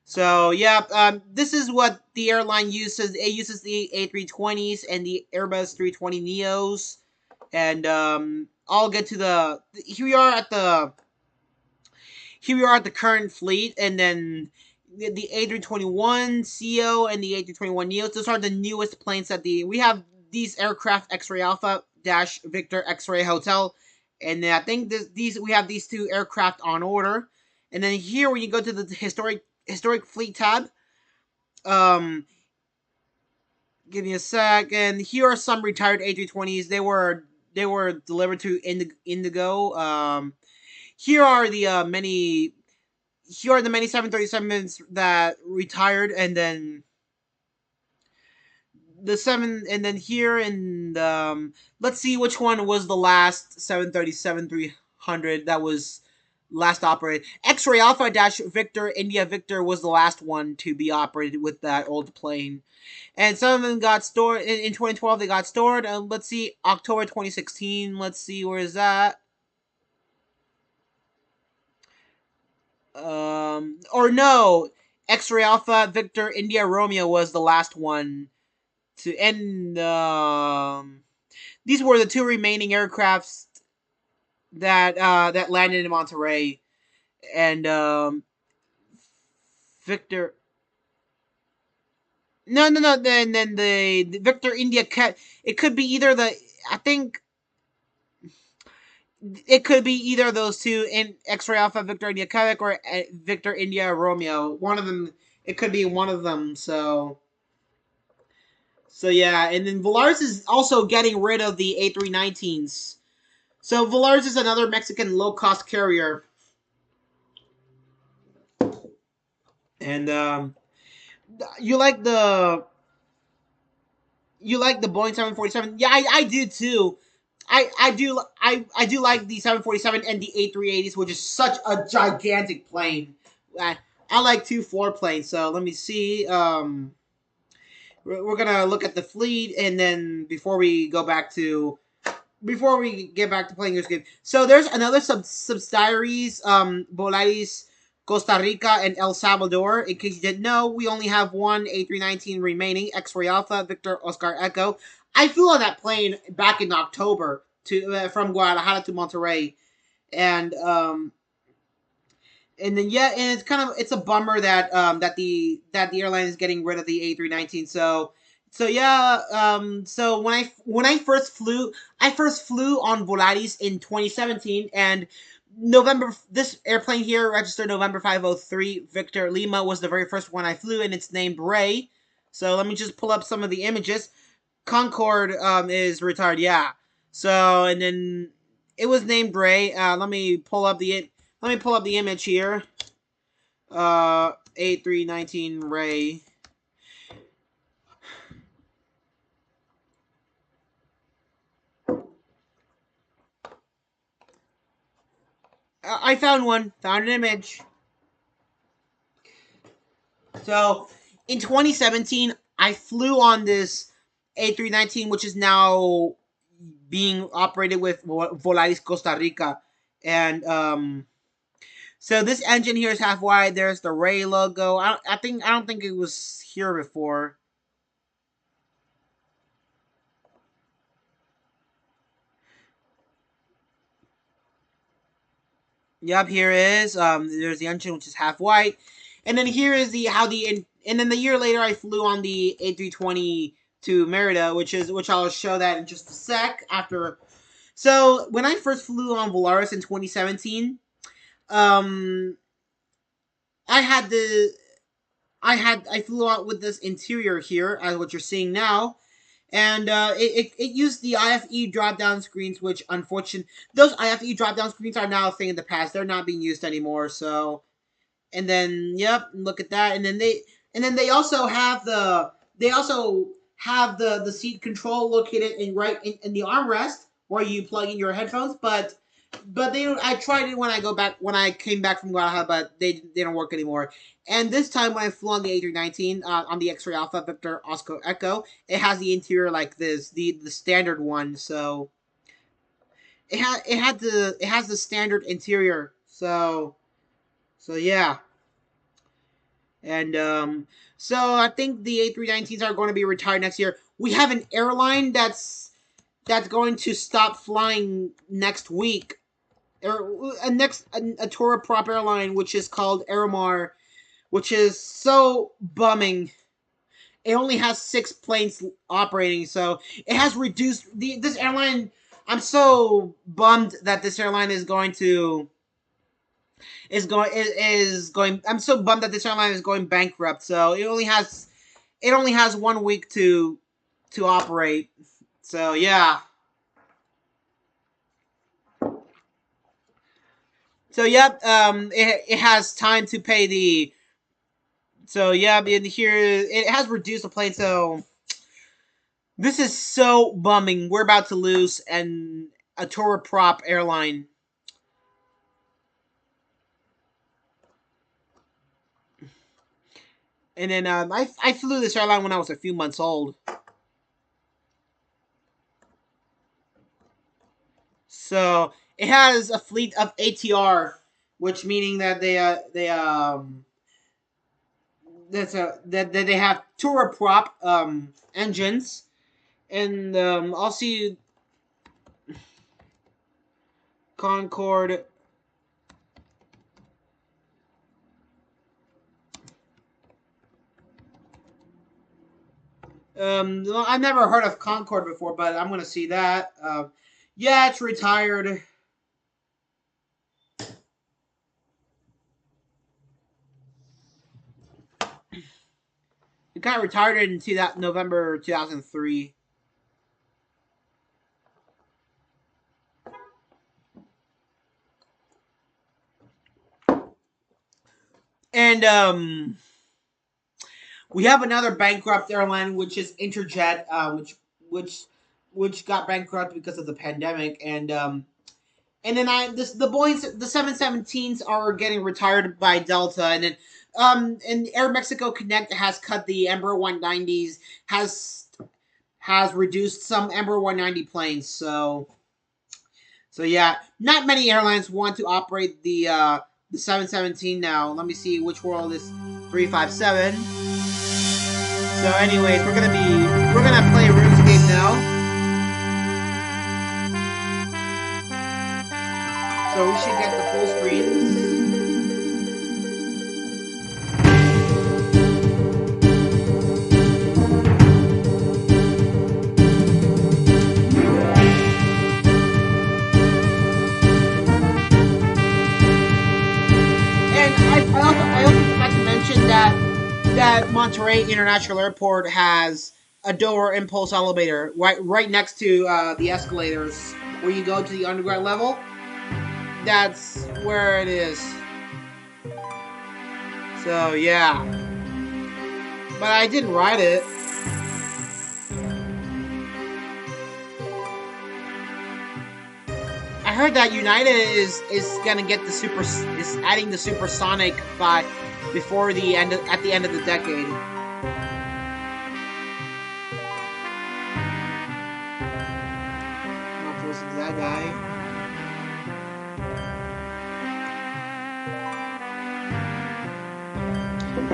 So yeah, this is what the airline uses. It uses the A320s and the Airbus 320 neos, and I'll get to here we are at the current fleet, and then the A321ceo and the A321 neos. Those are the newest planes that we have. These aircraft X-Ray Alpha - Victor X-Ray Hotel, and I think we have these two aircraft on order. And then here, when you go to the historic fleet tab, give me a sec, and here are some retired A320s. They were delivered to Indigo. Here are the many 737s that retired, and then here in let's see which one was the last 737-300 that was last operated. X-Ray Alpha - Victor India Victor was the last one to be operated with that old plane. And some of them got stored in 2012. They got stored. Let's see, October 2016. Let's see, where is that? Or no, X-Ray Alpha Victor India Romeo was the last one to end. These were the two remaining aircrafts that landed in Monterey, and Victor. No. Then the Victor India cat. It could be either the. I think it could be either of those two in X-Ray Alpha Victor India Quebec or Victor India Romeo. One of them. It could be one of them. So yeah, and then Volaris is also getting rid of the A319s. So Volaris is another Mexican low cost carrier, and you like the Boeing 747? Yeah, I do too. I do like the 747 and the A380s, which is such a gigantic plane. I like two floor planes. So let me see. We're gonna look at the fleet, and then before we get back to playing this game. So there's another subsidiaries, Volaris Costa Rica and El Salvador. In case you didn't know, we only have one A319 remaining, X-Ray Alpha Victor Oscar Echo. I flew on that plane back in October from Guadalajara to Monterrey, and then yeah, and it's a bummer that that the airline is getting rid of the A319. So yeah, so when I first flew on Volaris in 2017, and this airplane here registered November 503 Victor Lima was the very first one I flew, and it's named Ray. So let me just pull up some of the images. Concorde is retired, yeah. So and then it was named Ray. Let me pull up the image here. A319 Ray. I found an image. So in 2017, I flew on this A319, which is now being operated with Volaris Costa Rica, and so this engine here is half wide. There's the Ray logo. I don't think it was here before. Yep, here it is. There's the engine, which is half white, and then here is and then the year later I flew on the A320 to Merida, which I'll show that in just a sec after. So when I first flew on Volaris in 2017, um, I had the I flew out with this interior here, as what you're seeing now, and it used the IFE drop down screens, which unfortunately those IFE drop down screens are now a thing in the past. They're not being used anymore. So and then yep, look at that, and then they also have the seat control located in the armrest where you plug in your headphones, but they don't. I tried it when I came back from Guadalajara, but they don't work anymore. And this time when I flew on the A319 on the X-Ray Alpha Victor Oscar Echo, it has the interior like this, the standard one. So it has the standard interior. So yeah, and so I think the A319s are going to be retired next year. We have an airline that's going to stop flying next week, or a turboprop airline, which is called Aeromar, which is so bumming. It only has 6 planes operating, so it has reduced this airline. I'm so bummed that this airline is going. I'm so bummed that this airline is going bankrupt. So it only has 1 week to operate. So yeah. So yep, it has time to pay the. So yeah, and here it has reduced the plane. So this is so bumming. We're about to lose a turboprop airline. And then I flew this airline when I was a few months old. So it has a fleet of ATR, which meaning that that they have turboprop engines, and I'll see Concorde. I've never heard of Concorde before, but I'm gonna see that. Yeah, it's retired. It got retired in November 2003. And we have another bankrupt airline, which is Interjet, which which got bankrupt because of the pandemic, and then the Boeing the 717s are getting retired by Delta, and then and Air Mexico Connect has cut the Embraer 190s, has reduced some Embraer 190 planes. So yeah, not many airlines want to operate the 717 now. Let me see which world is 357. So anyways, we're gonna play RuneScape now. So we should get the full screen. And I also forgot to mention that Monterrey International Airport has a door impulse elevator right next to the escalators where you go to the underground level. That's where it is. So yeah, but I didn't write it. I heard that United is gonna get is adding the supersonic by before the end at the end of the decade. I'm not listening to that guy.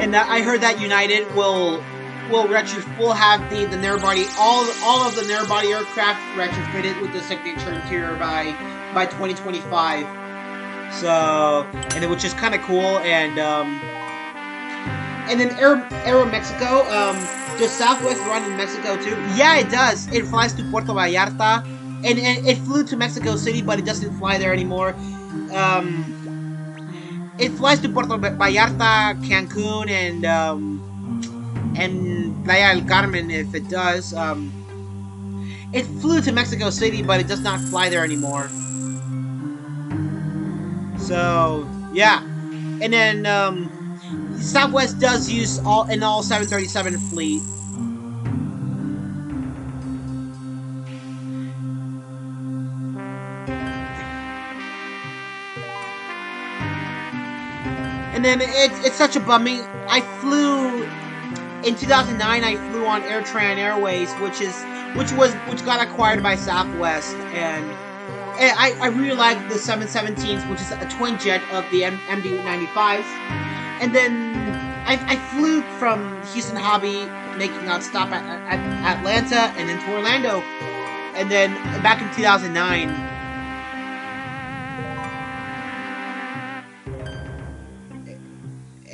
And I heard that United will have the narrow body all of the narrow body aircraft retrofitted with the signature interior by 2025. So which is kind of cool, and then Aeromexico, does Southwest run in Mexico too? Yeah, it does. It flies to Puerto Vallarta, and it flew to Mexico City, but it doesn't fly there anymore. It flies to Puerto Vallarta, Cancun, and Playa del Carmen if it does. It flew to Mexico City, but it does not fly there anymore. So yeah, and then Southwest does use all 737 fleet. And then it's such a bumming. I flew in 2009. I flew on AirTran Airways, which got acquired by Southwest, and I really like the 717s, which is a twin jet of the MD-95s. And then I flew from Houston Hobby, making a stop at Atlanta and then to Orlando, and then back in 2009.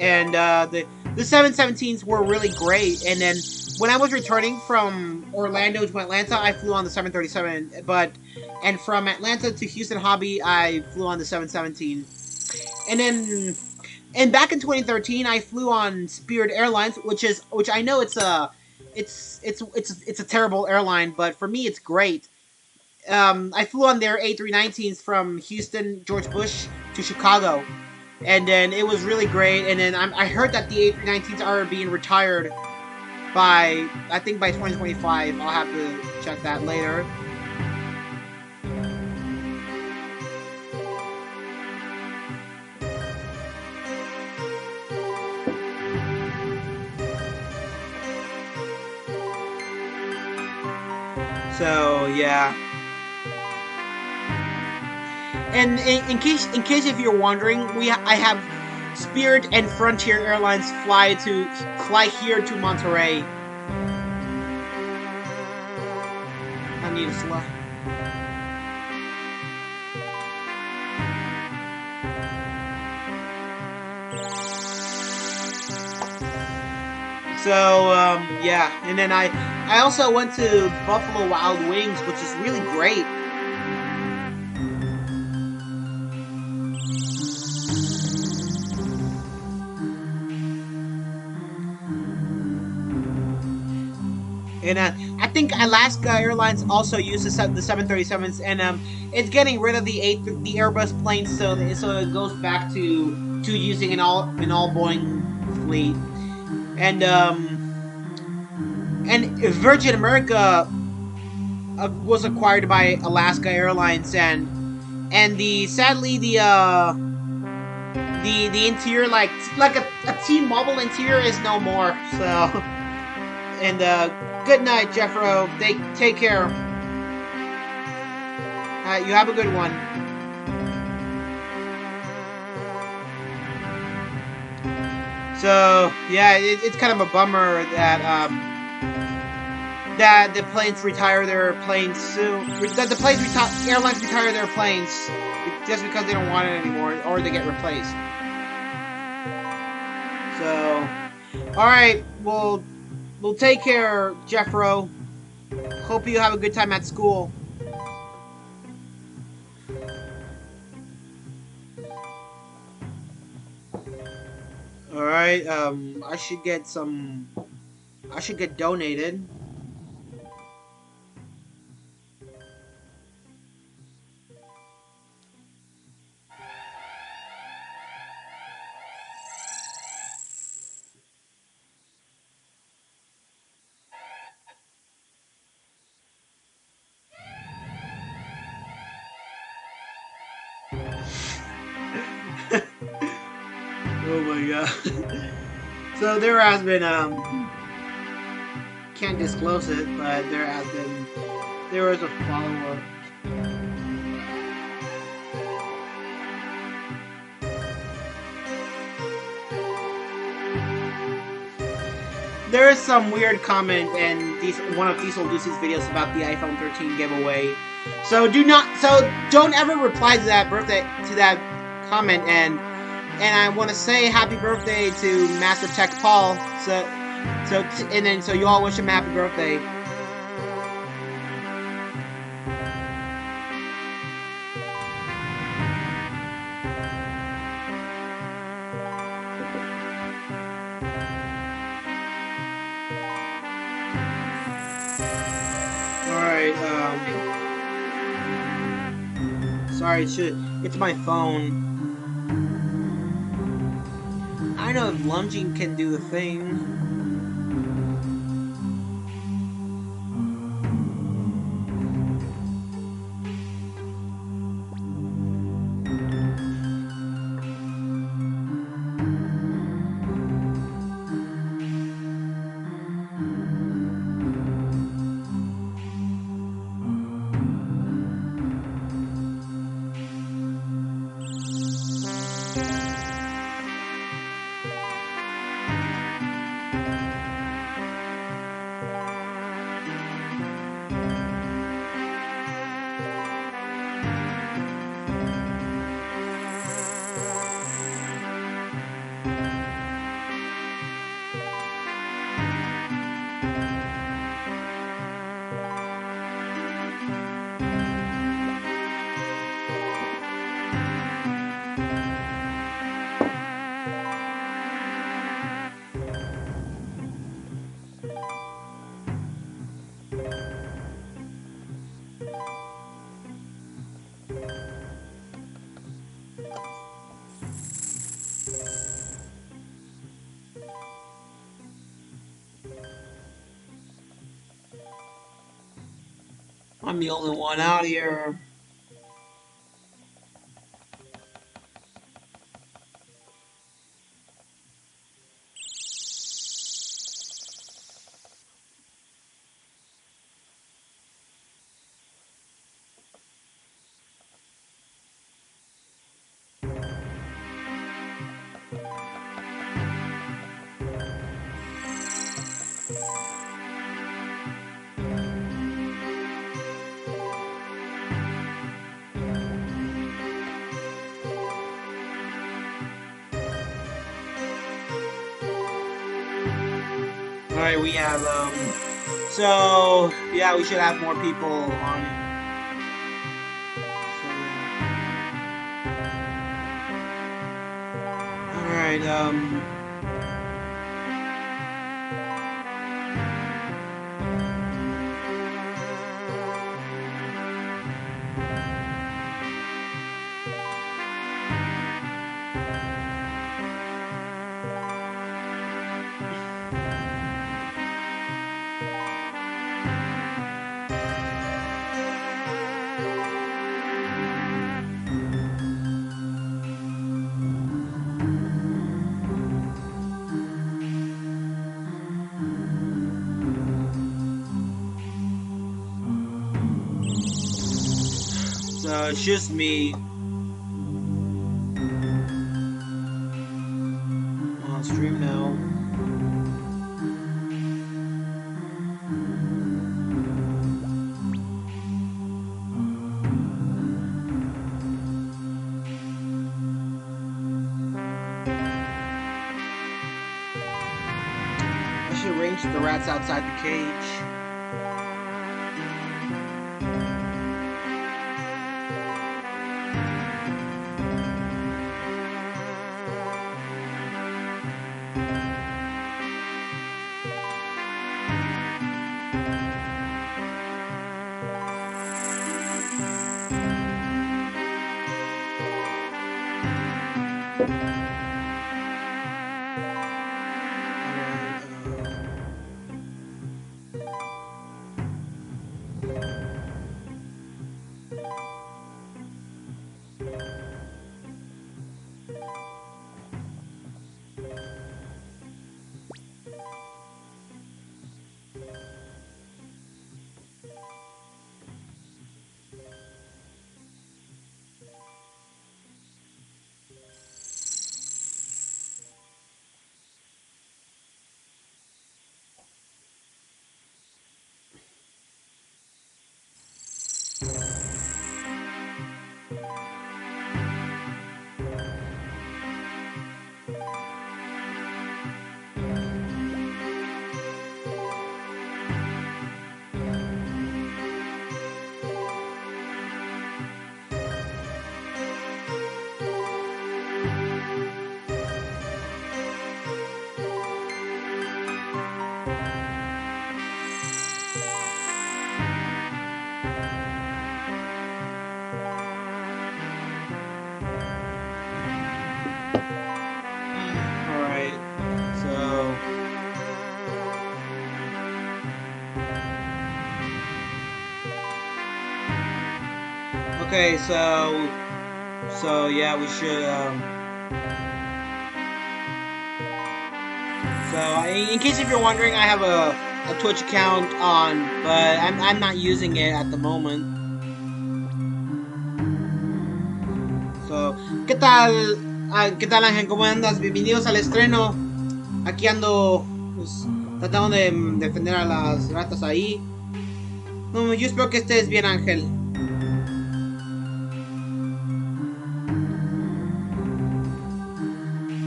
And the 717s were really great. And then when I was returning from Orlando to Atlanta, I flew on the 737. And from Atlanta to Houston Hobby, I flew on the 717. And back in 2013, I flew on Spirit Airlines, which I know it's a terrible airline, but for me it's great. I flew on their A319s from Houston George Bush to Chicago. And then it was really great. And then I heard that the A319s are being retired by 2025. I'll have to check that later. So yeah. And in case if you're wondering, I have Spirit and Frontier Airlines fly here to Monterey. I need a slot. So, yeah. And then I also went to Buffalo Wild Wings, which is really great. And I think Alaska Airlines also uses the 737s, and it's getting rid of the Airbus planes, so it goes back to using an all Boeing fleet. And Virgin America was acquired by Alaska Airlines, and sadly the interior, like a T-Mobile interior, is no more. So, and good night, Jeffro. Take care. You have a good one. So yeah, it's kind of a bummer that that the planes retire their planes soon. That the airlines retire their planes just because they don't want it anymore, or they get replaced. So, all right, well, take care, Jeffro. Hope you have a good time at school. All right, I should get donated. Oh my god. So there has been can't disclose it, but there was a follow-up. There is some weird comment in one of Diesel Lucy's videos about the iPhone 13 giveaway. So don't ever reply to that comment, and I want to say happy birthday to Master Tech Paul. So you all wish him a happy birthday. Alright, sorry, it's my phone. I know if lunging can do the thing. I'm the only one out here. Alright, we have, so, yeah, we should have more people on. So, alright, so it's just me. On stream now. I should arrange the rats outside the cage. Okay, so yeah, we should, so in case if you're wondering, I have a Twitch account on, but I'm not using it at the moment. So, ¿qué tal? ¿Qué tal, Ángel? ¿Cómo andas? Bienvenidos al estreno. Aquí ando, pues, tratando de defender a las ratas ahí. No, yo espero que estés bien, Ángel.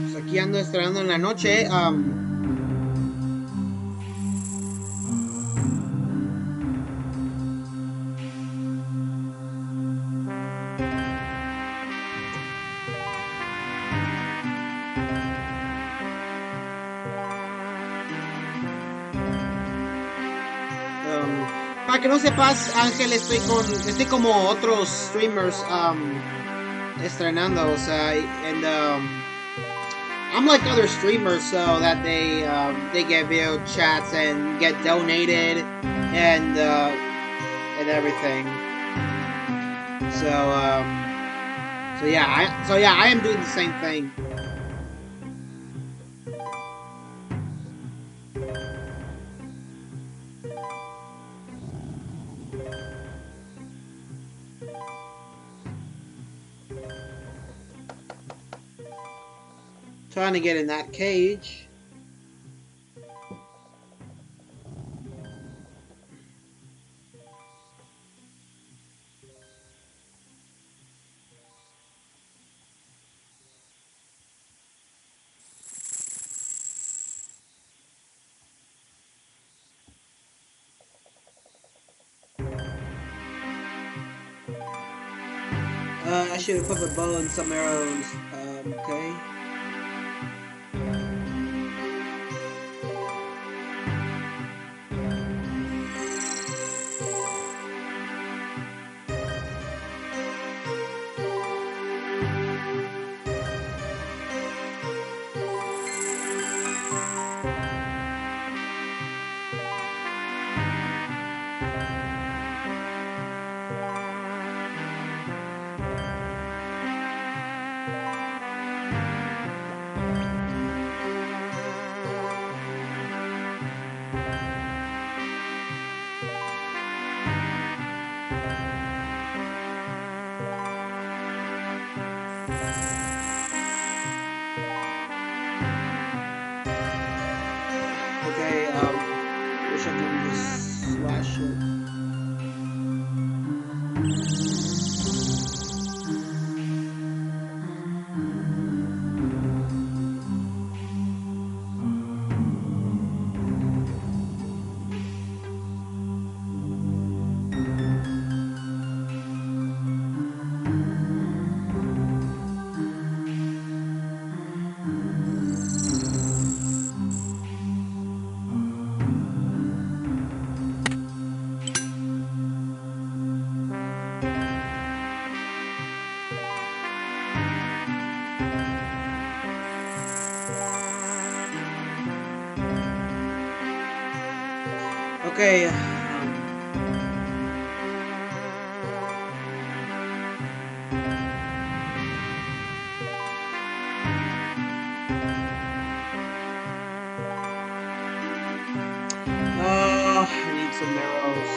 Pues aquí ando estrenando en la noche. Para que no sepas, Ángel, estoy como otros streamers estrenando, o sea, and I'm like other streamers, so that they get video chats and get donated and everything. So yeah, I am doing the same thing. Trying to get in that cage. I should equip a bow and some arrows. Okay. Okay, wish I could just slash it. Okay. I need some arrows.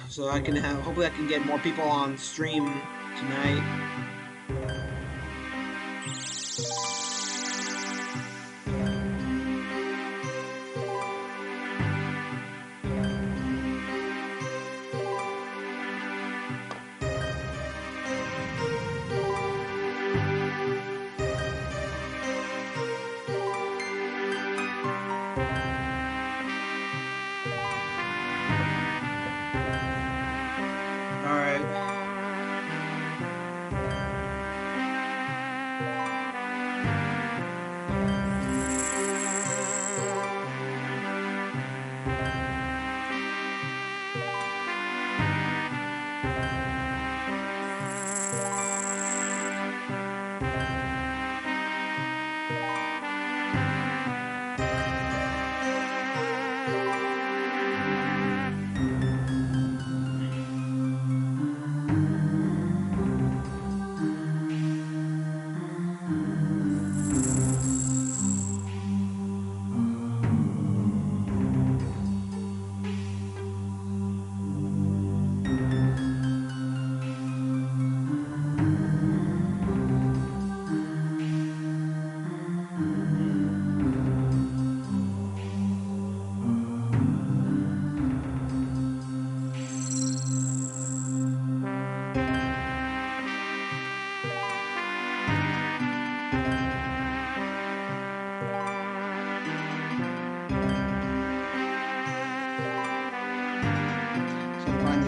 So I can have, hopefully I can get more people on stream tonight.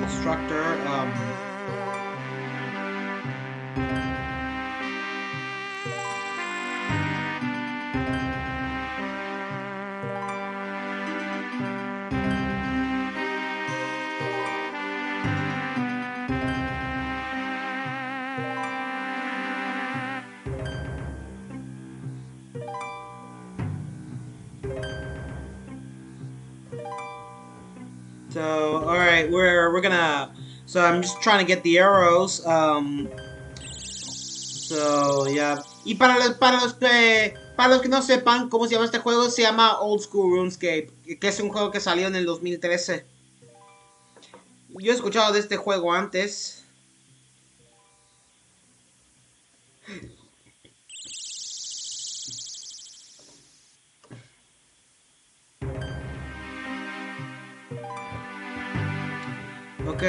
Instructor. So, all right, we're gonna. So I'm just trying to get the arrows. So yeah. Y para los que no sepan cómo se llama este juego, se llama Old School RuneScape, que es un juego que salió en el 2013. Yo he escuchado de este juego antes. Ok,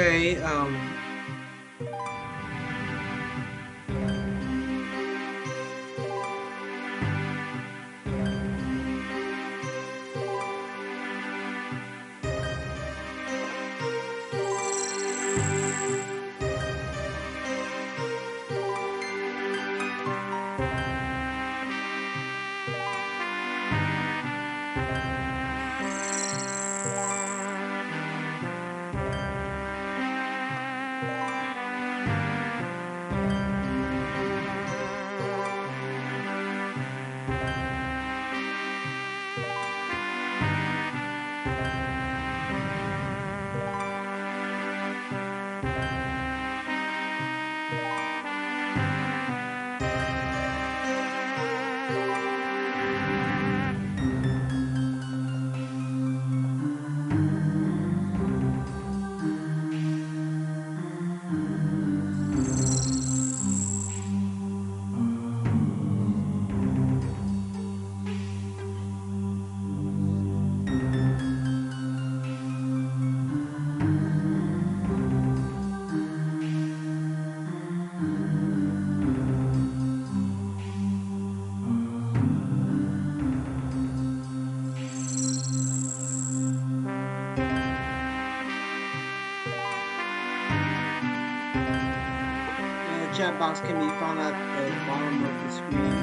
the chat box can be found at the bottom of the screen.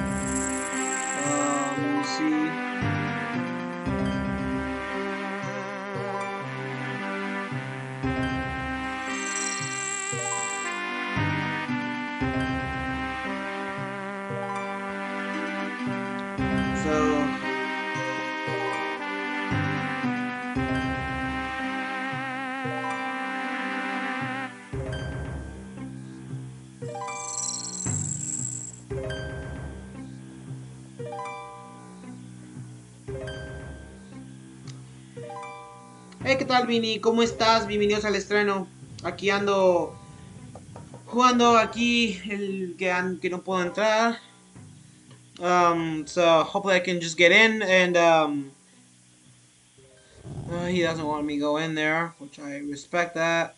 Let me see. So hey, ¿qué tal, Vini? ¿Cómo estás? Bienvenidos al estreno. Aquí ando jugando aquí el que no puedo entrar. So hopefully I can just get in, and he doesn't want me to go in there, which I respect that.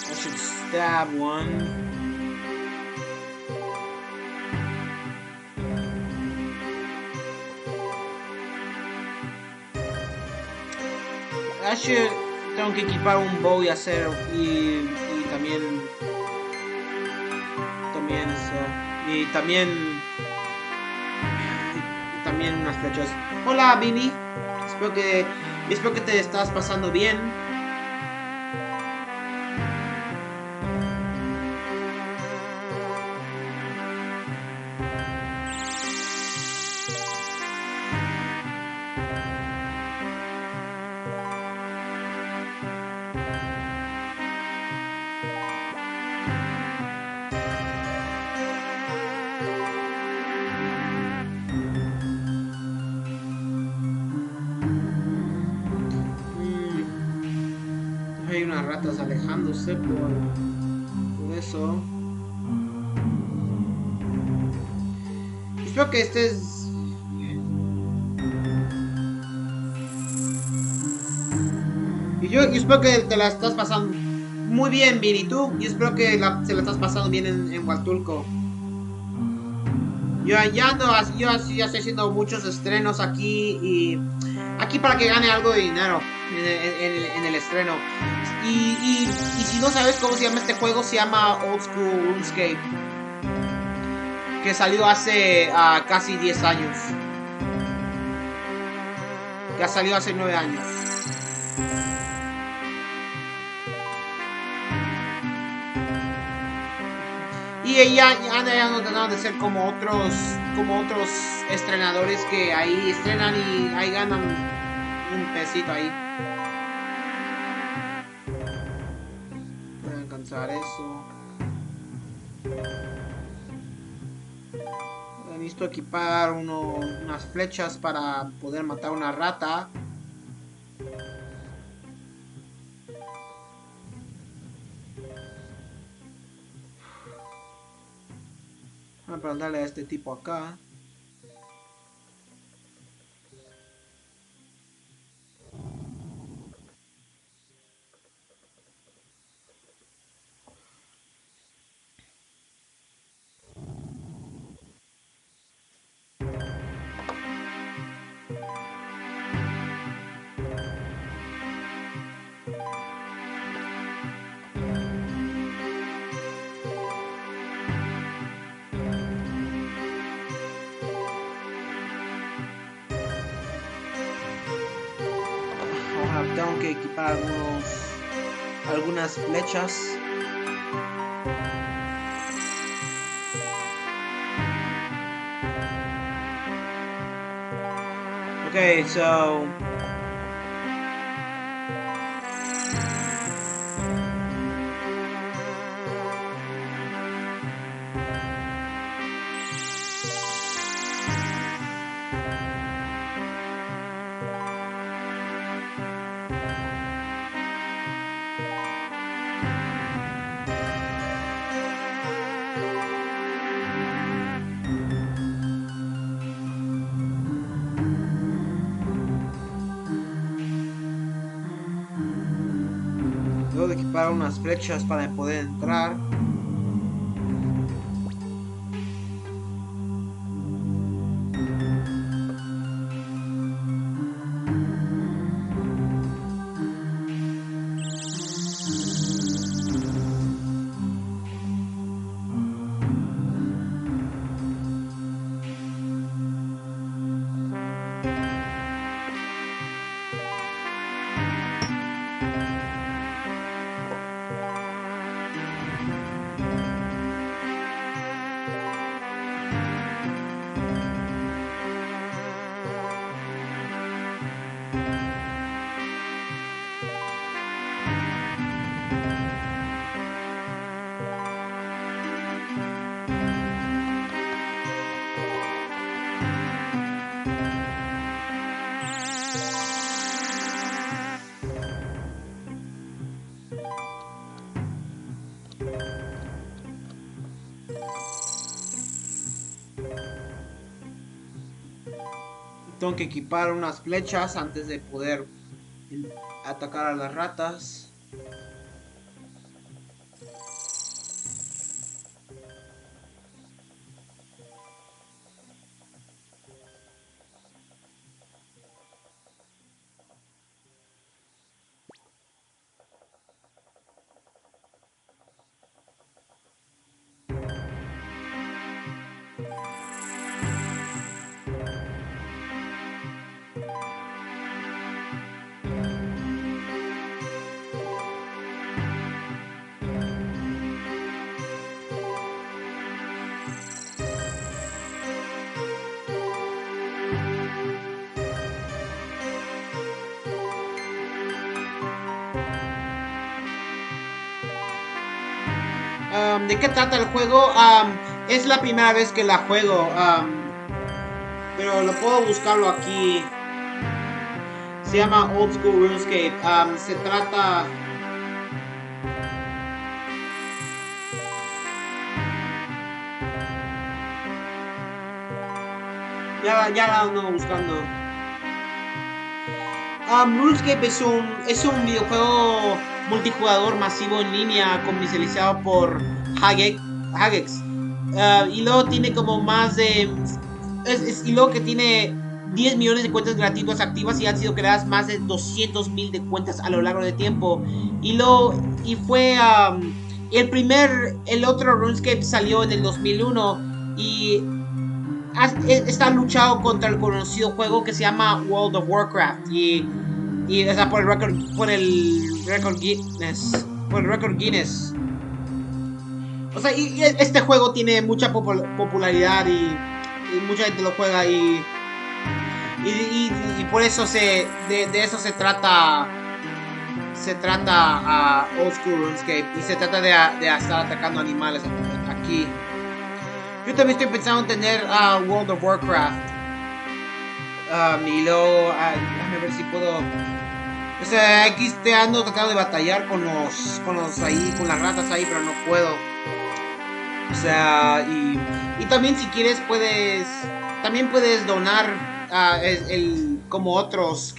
I should stab one. Tengo que equipar un bow y hacer y también eso y también unas flechas. Hola, Vini. Espero que te estás pasando bien. Hay unas ratas alejándose por eso. Espero que estés... Y yo espero que te la estás pasando muy bien, Vini. ¿Tú? Y espero que se la estás pasando bien en Huatulco. Yo ya estoy haciendo muchos estrenos aquí y... Aquí para que gane algo de dinero en el estreno. Y si no sabes cómo se llama este juego, se llama Old School RuneScape. Que salió hace casi 10 años. Que ha salido hace 9 años. Y ya no tratan de ser como otros estrenadores que ahí estrenan y ahí ganan un pesito ahí. Voy a alcanzar eso. Necesito equipar unas flechas para poder matar una rata. Voy a preguntarle a este tipo acá. Ahora tengo que equipar algunas flechas. Okay, so debo de equipar unas flechas para poder entrar. Tengo que equipar unas flechas antes de poder atacar a las ratas. ¿De qué trata el juego? Es la primera vez que la juego, pero lo puedo buscarlo aquí. Se llama Old School RuneScape. Se trata... Ya la ando buscando. RuneScape es un videojuego multijugador masivo en línea comercializado por Hagex. Y luego tiene como más de... y luego que tiene 10 millones de cuentas gratuitas activas y han sido creadas más de 200,000 de cuentas a lo largo del tiempo. Y fue... el otro RuneScape salió en el 2001 y está luchado contra el conocido juego que se llama World of Warcraft y está por el récord Guinness. O sea, y este juego tiene mucha popularidad y mucha gente lo juega y por eso de eso se trata a Old School RuneScape y se trata de estar atacando animales aquí. Yo también estoy pensando en tener World of Warcraft. Y luego, déjame ver si puedo. O sea, aquí ando tratando de batallar con los ahí, con las ratas ahí, pero no puedo. O sea, y también si quieres también puedes donar como otros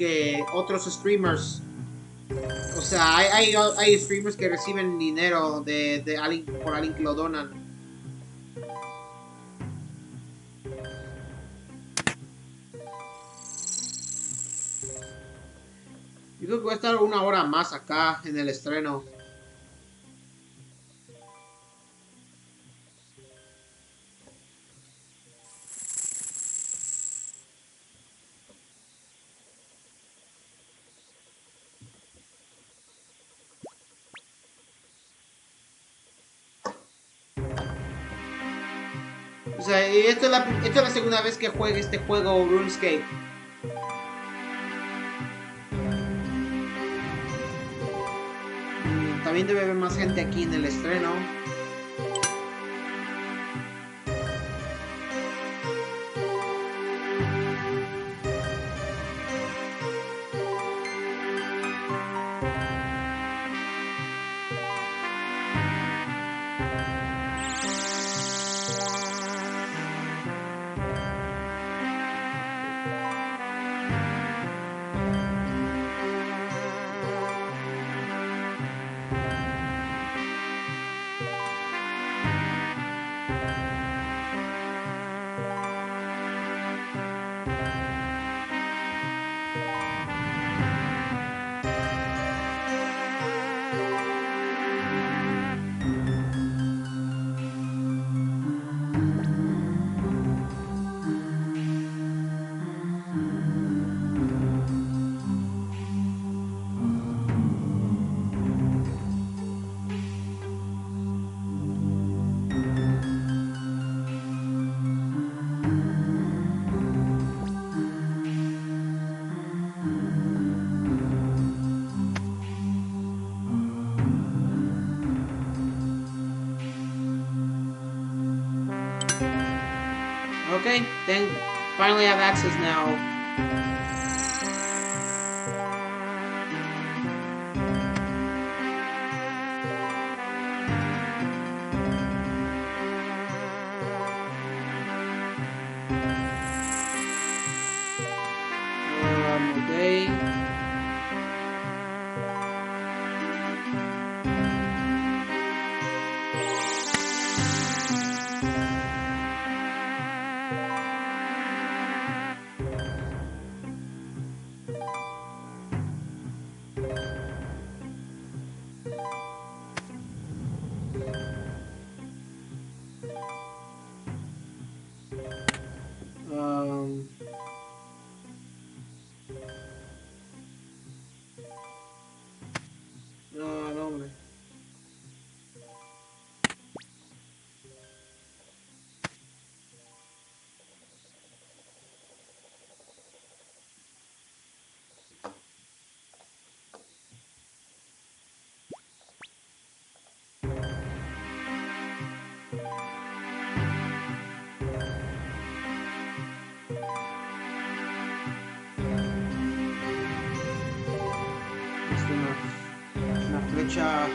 streamers. O sea, hay streamers que reciben dinero de alguien, por alguien que lo donan. Yo creo que voy a estar una hora más acá en el estreno. O sea, y esta es la segunda vez que juegue este juego RuneScape. También debe haber más gente aquí en el estreno. Okay, then finally have access now. Okay. Um, no, hombre. Esto una flecha.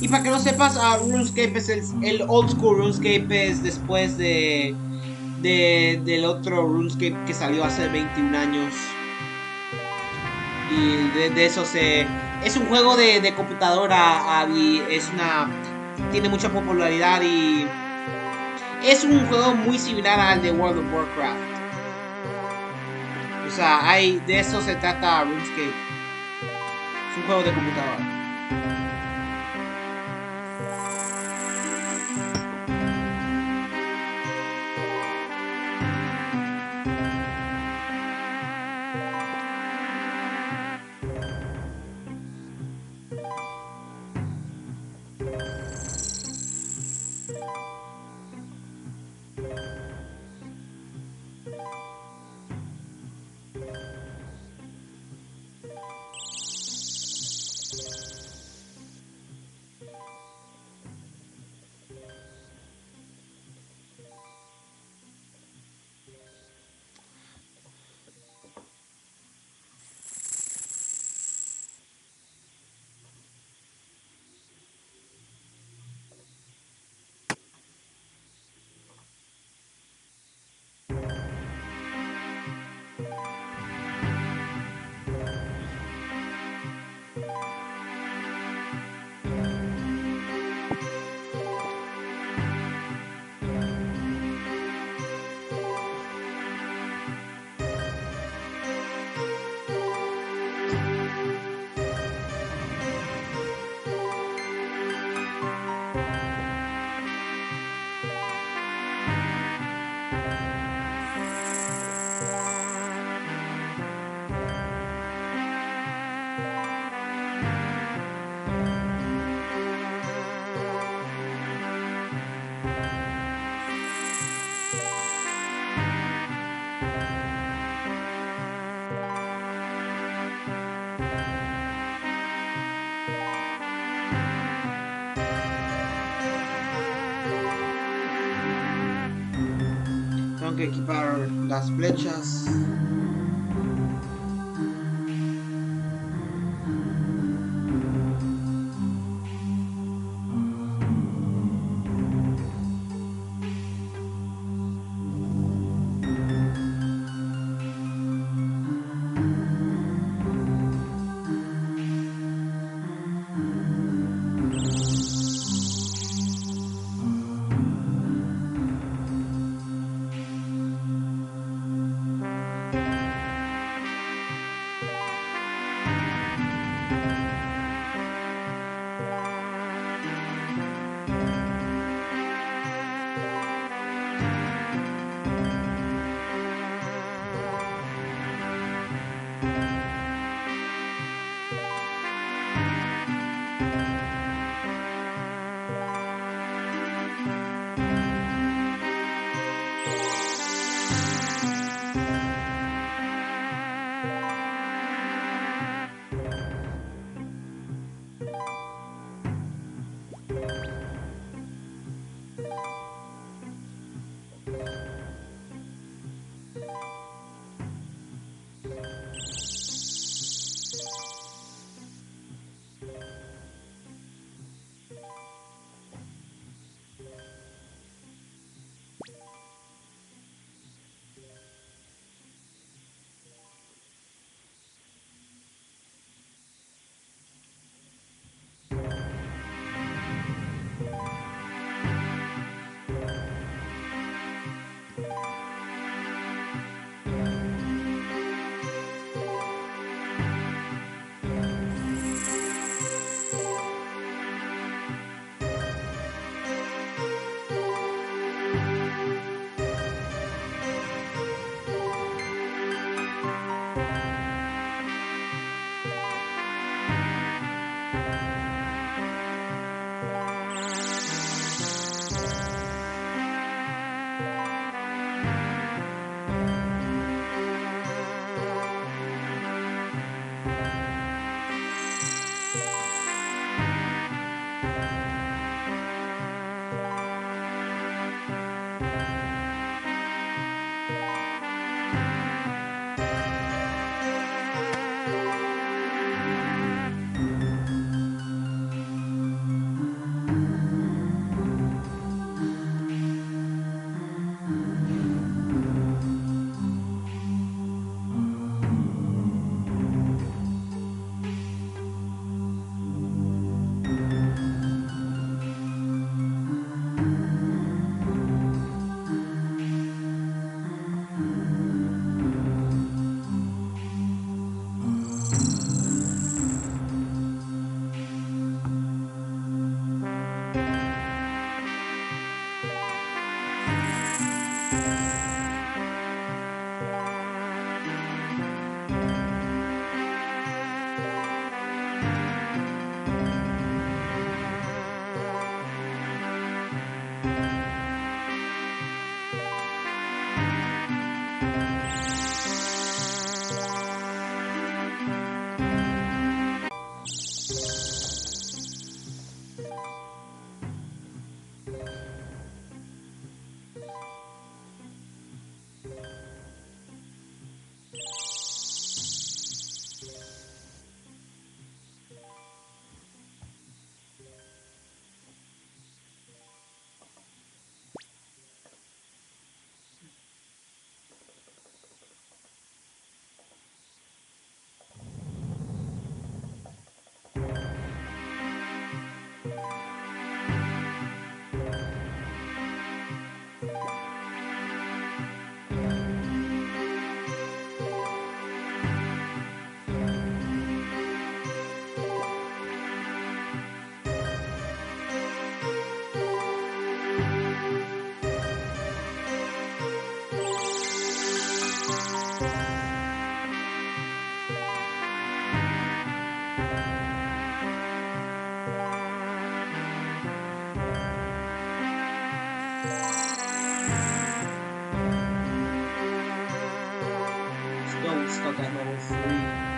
Y para que no sepas, RuneScape es el old school. RuneScape es después del otro RuneScape que salió hace 21 años. Y de eso se... Es un juego de computadora, y tiene mucha popularidad y es un juego muy similar al de World of Warcraft. O sea, de eso se trata RuneScape. Es un juego de computadora. Tengo que equipar las flechas. like at level 3.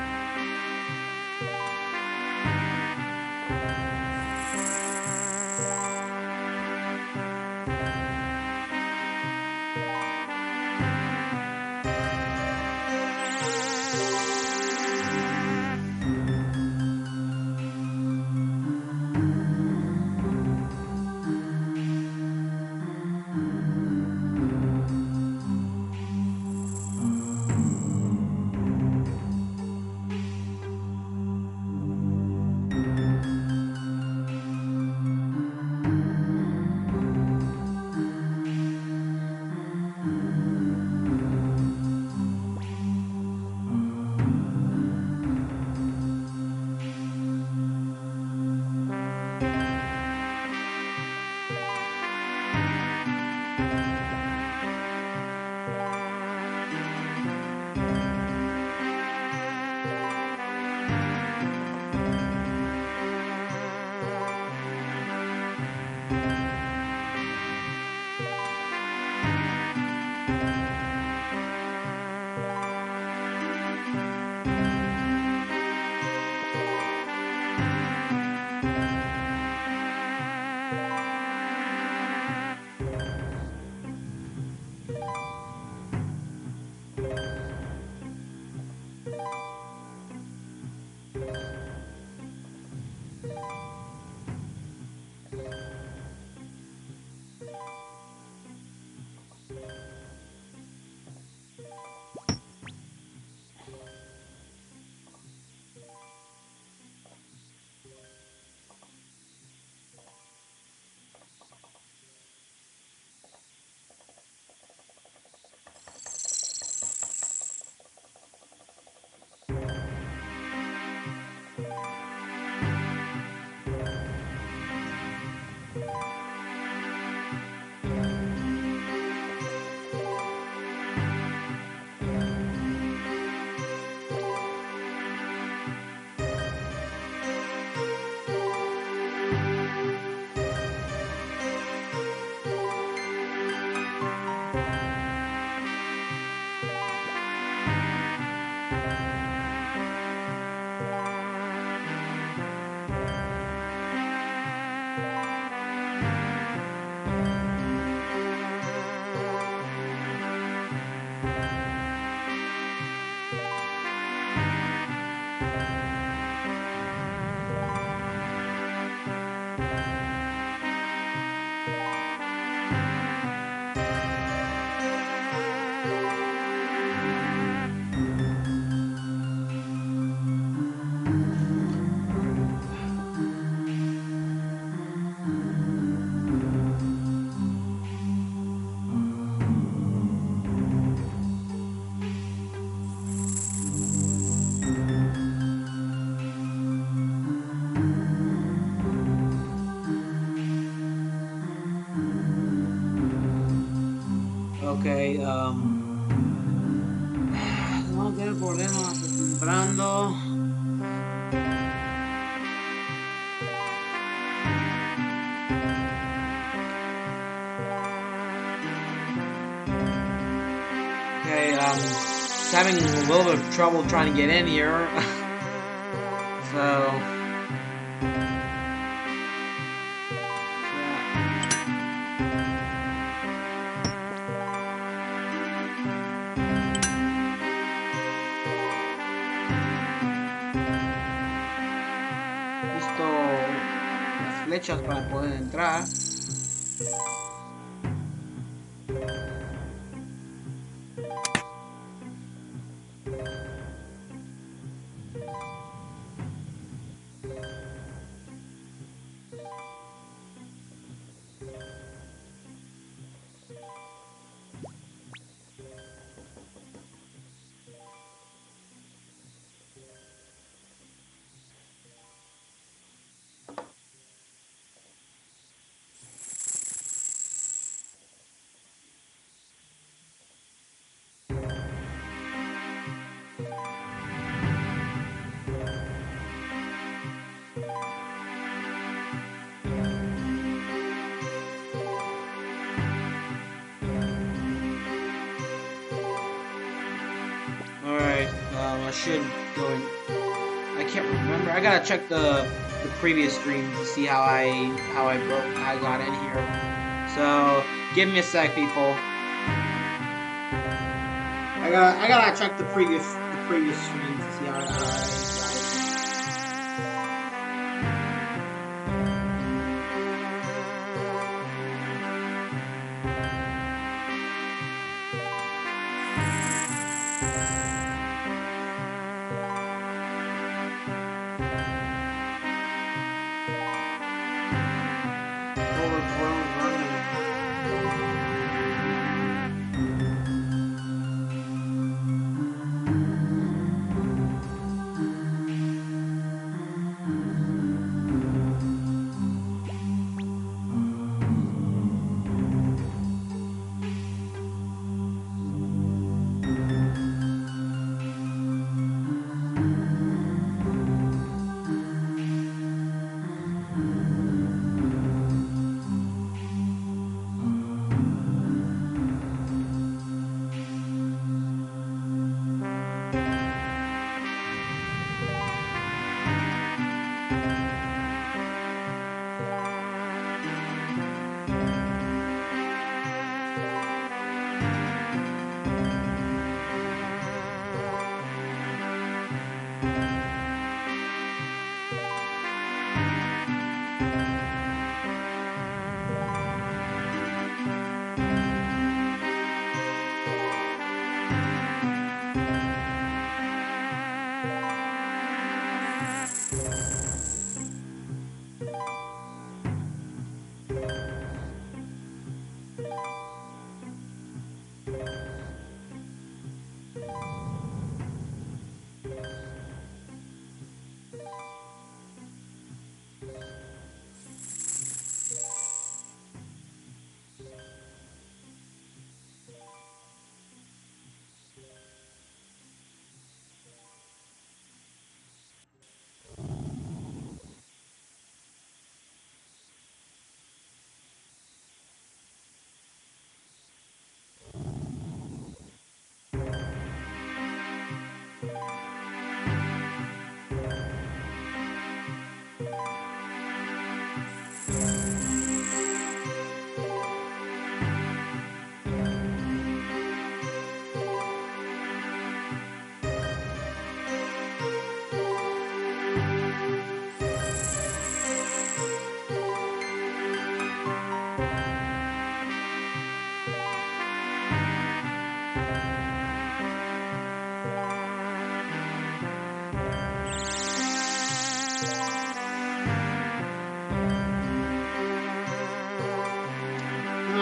Ok, vamos a tener problemas entrando. Okay, just having a little bit of trouble trying to get in here. So. Listo las flechas para poder entrar. I should go in. I can't remember. I gotta check the previous stream to see how I got in here. So give me a sec, people. I gotta check the previous stream to see how I got in.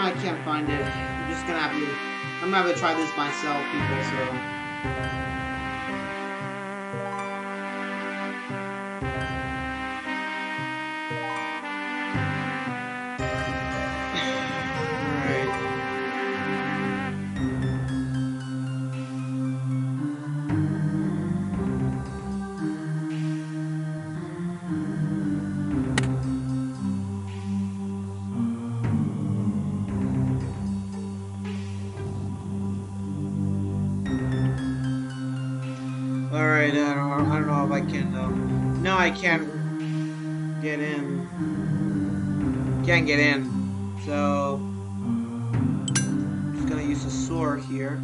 I can't find it. I'm just gonna have to. I'm gonna have to try this myself, people. So. Alright, I don't know if I can, no, I can't get in. Can't get in. So, I'm just gonna use the sword here.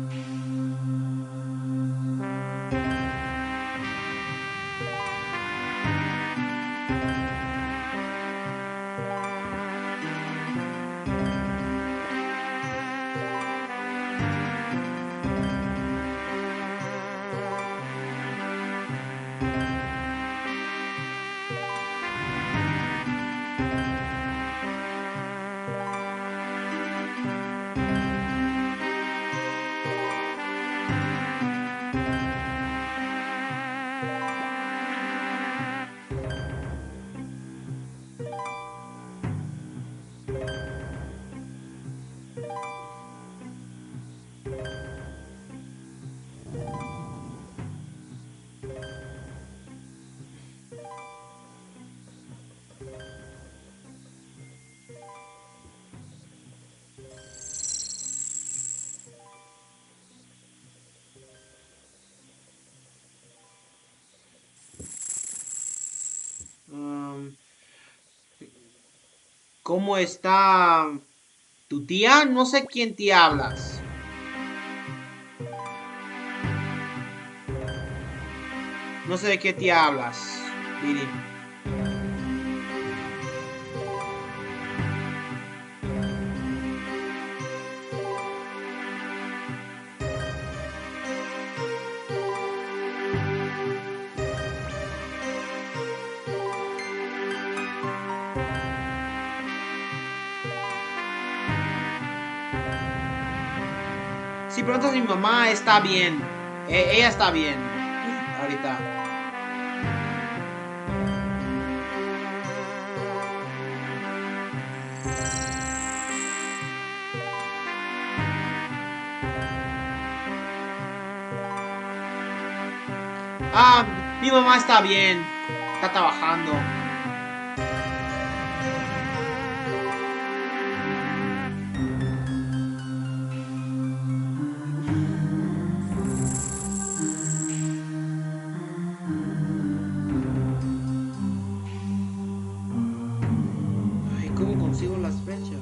¿Cómo está tu tía? No sé quién tía hablas. No sé de qué tía hablas, Viri. Si preguntas a mi mamá, está bien. Ella está bien. Ahorita. Ah, mi mamá está bien. Está trabajando. Ay, ¿cómo consigo las fechas?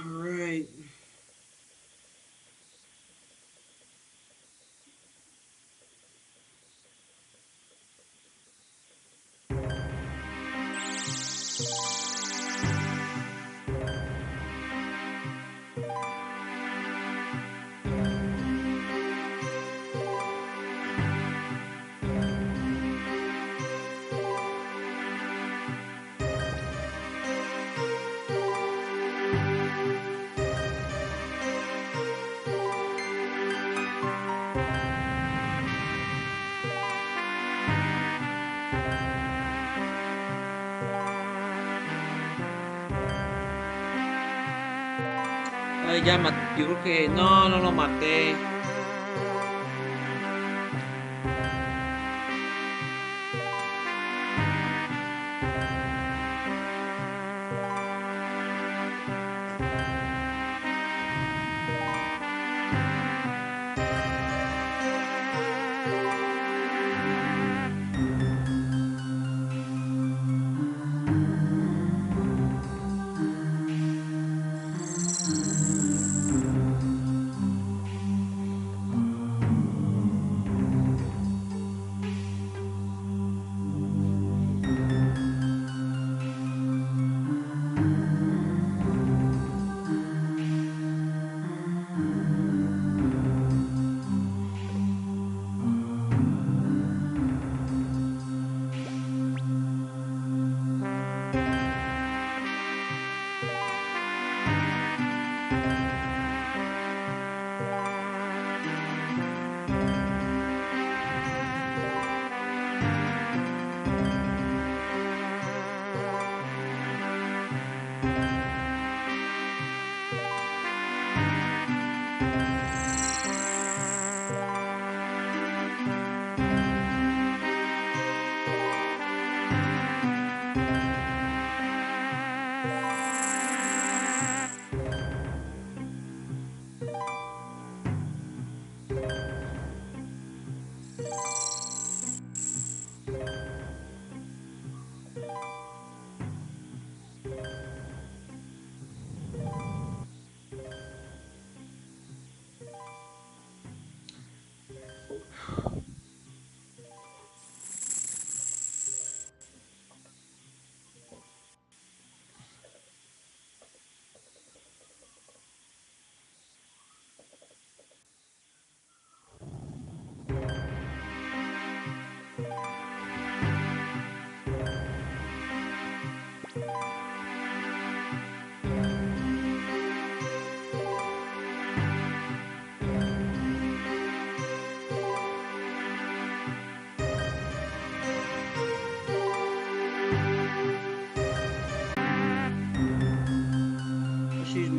Alright. Ay, ya yo creo que no lo maté.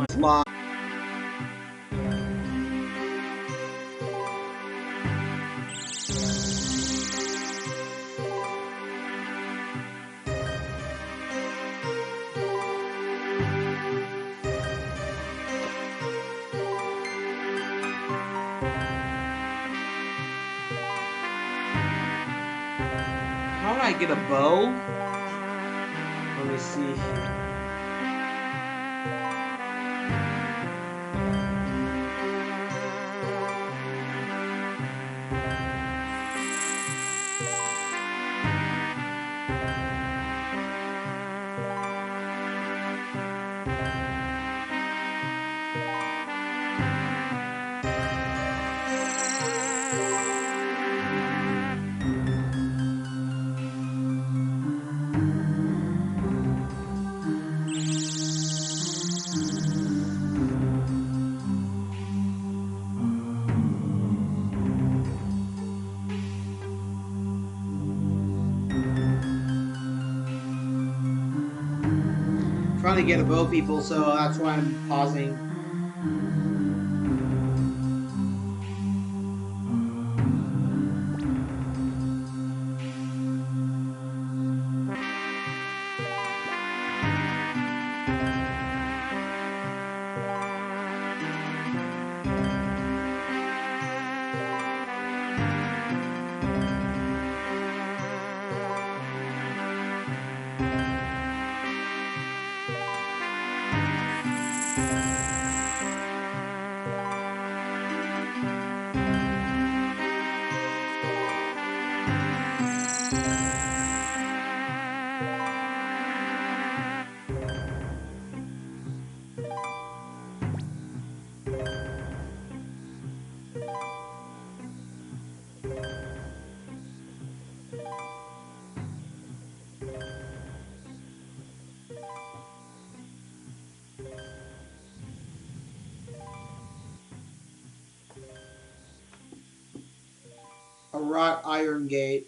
fly. How do I get a bow? Let me see here. Trying to get a bow, people, so that's why I'm pausing. A wrought iron gate.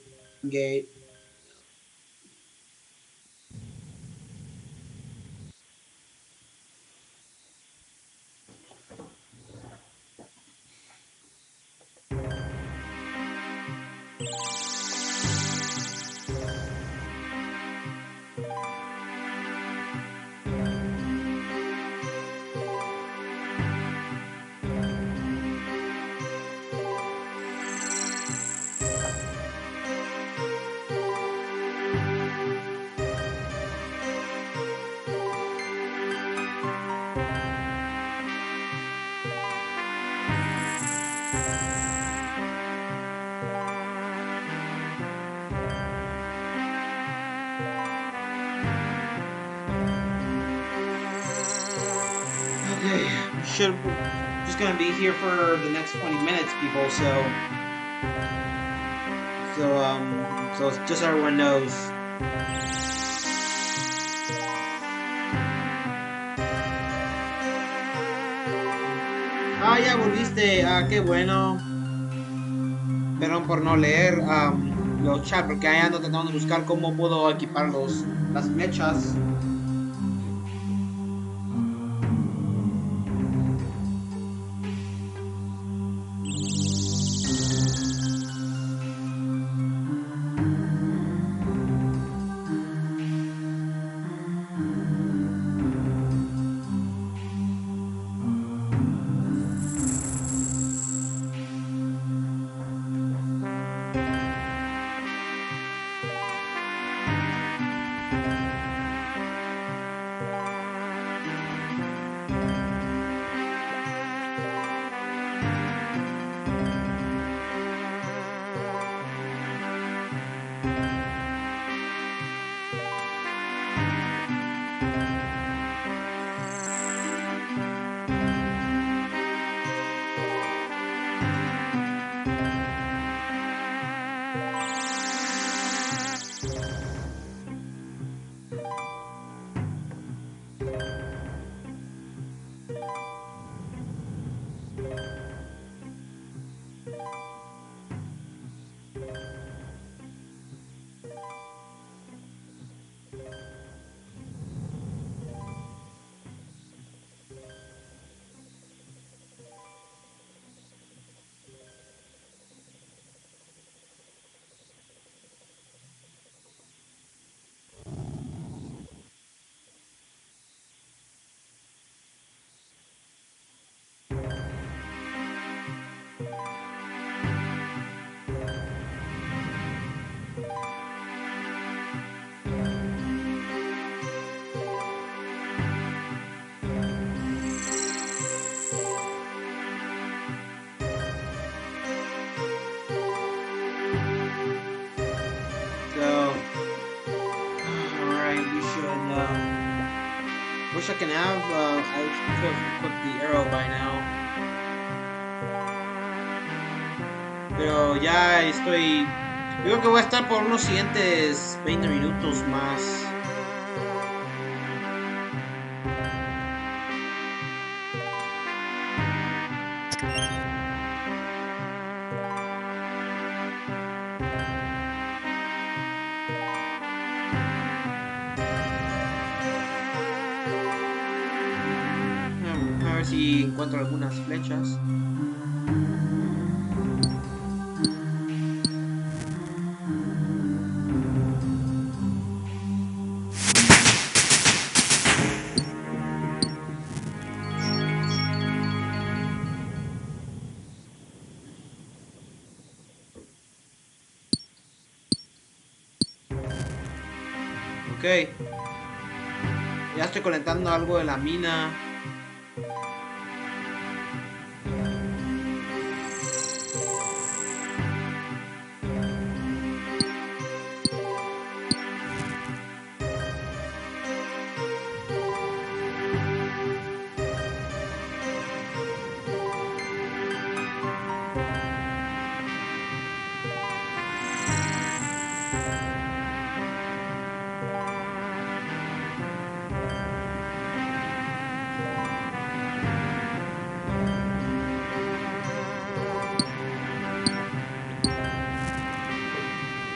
Okay, should just gonna be here for the next 20 minutes, people. So just so everyone knows. Ah, ya volviste. Ah, qué bueno. Perdón por no leer los chats, porque ahí ando tratando de buscar cómo puedo equipar las mechas. Wish I can have. I could have equipped the arrow by now. Pero ya estoy. Yo creo que voy a estar por unos siguientes 20 minutos más. A ver si encuentro algunas flechas. Ok. Ya estoy conectando algo de la mina.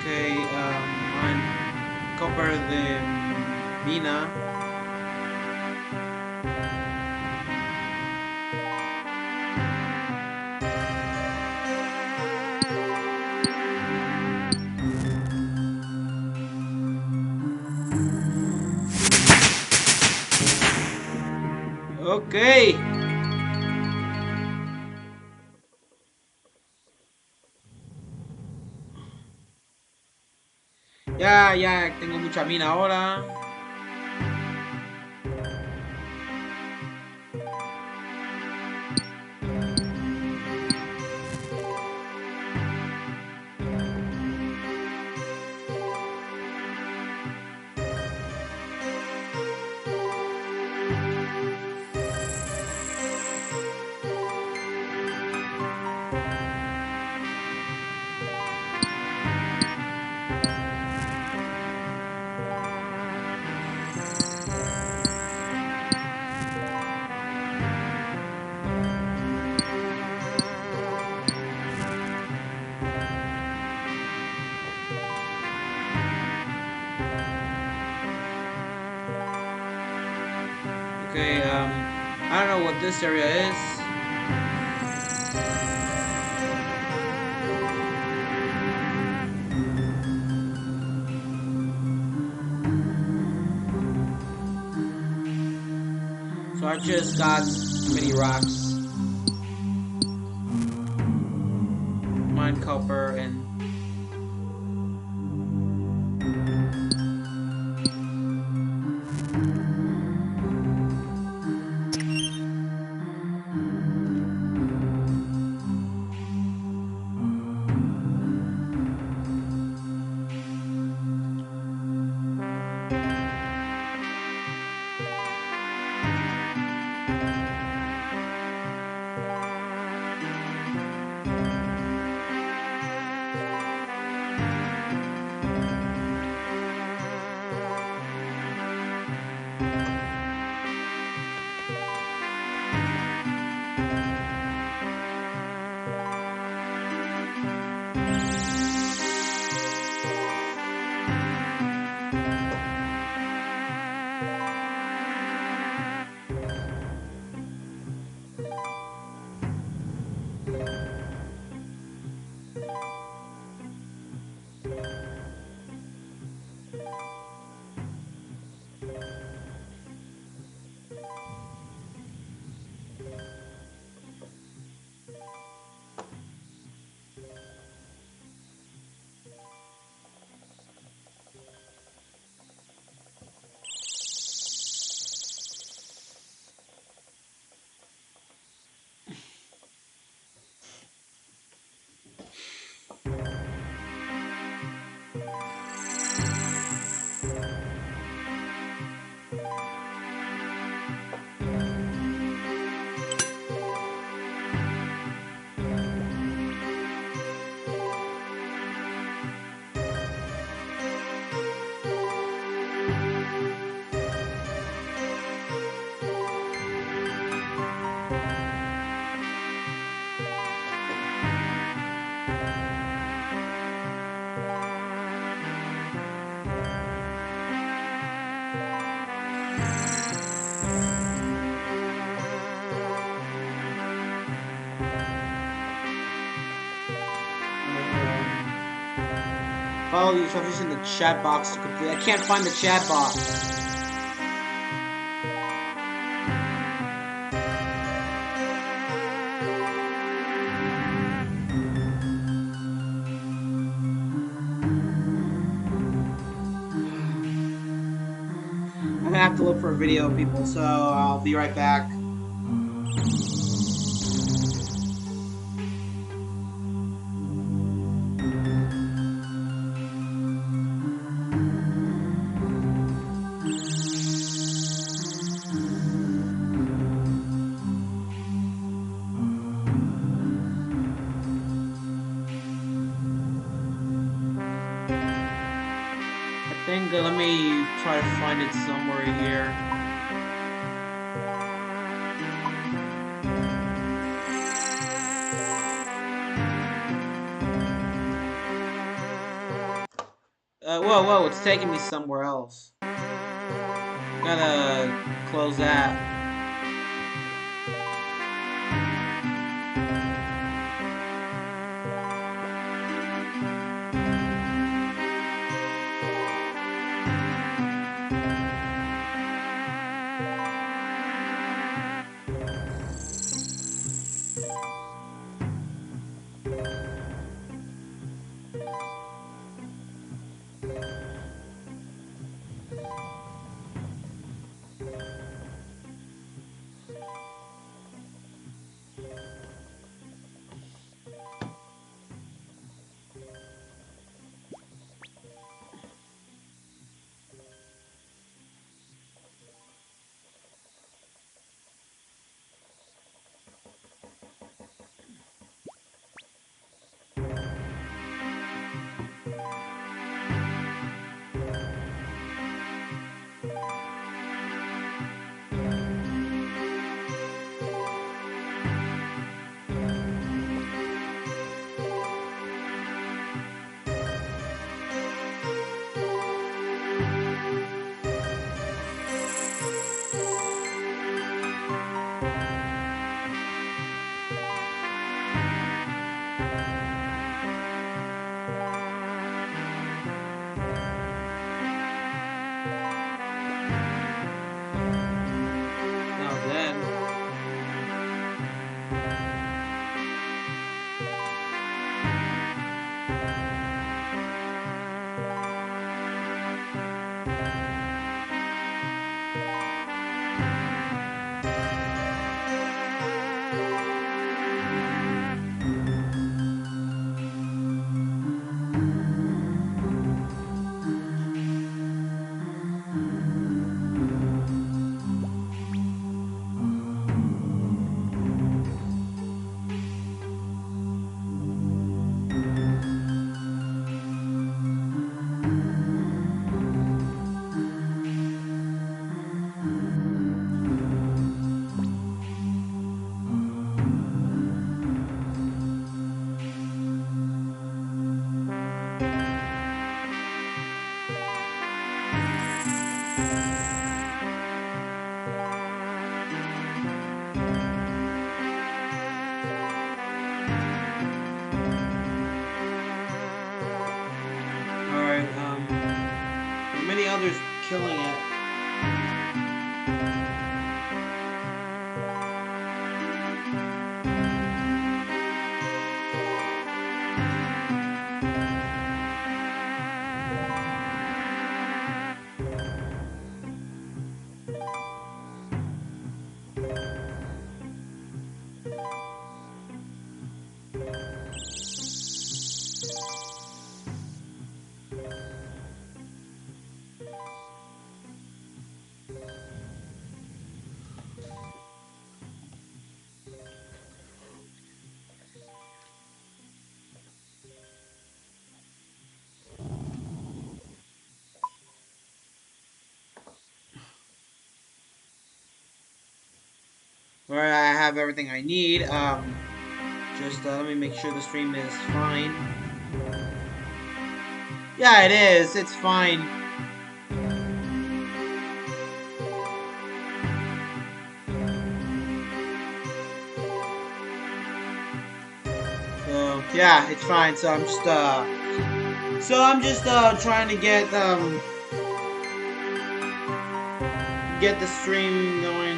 Okay, mine cover the mina. Okay. Ya tengo mucha mina ahora. Okay, I don't know what this area is. So I just got many rocks. Mine copper and Follow the instructions in the chat box to complete. I can't find the chat box. I'm gonna have to look for a video, people, so I'll be right back. Let me try to find it somewhere here. Whoa, it's taking me somewhere else. Gotta close that. Others killing it. Alright, I have everything I need. Just let me make sure the stream is fine. Yeah, it is. It's fine. So, yeah, it's fine. So I'm just So I'm just trying to get the stream going.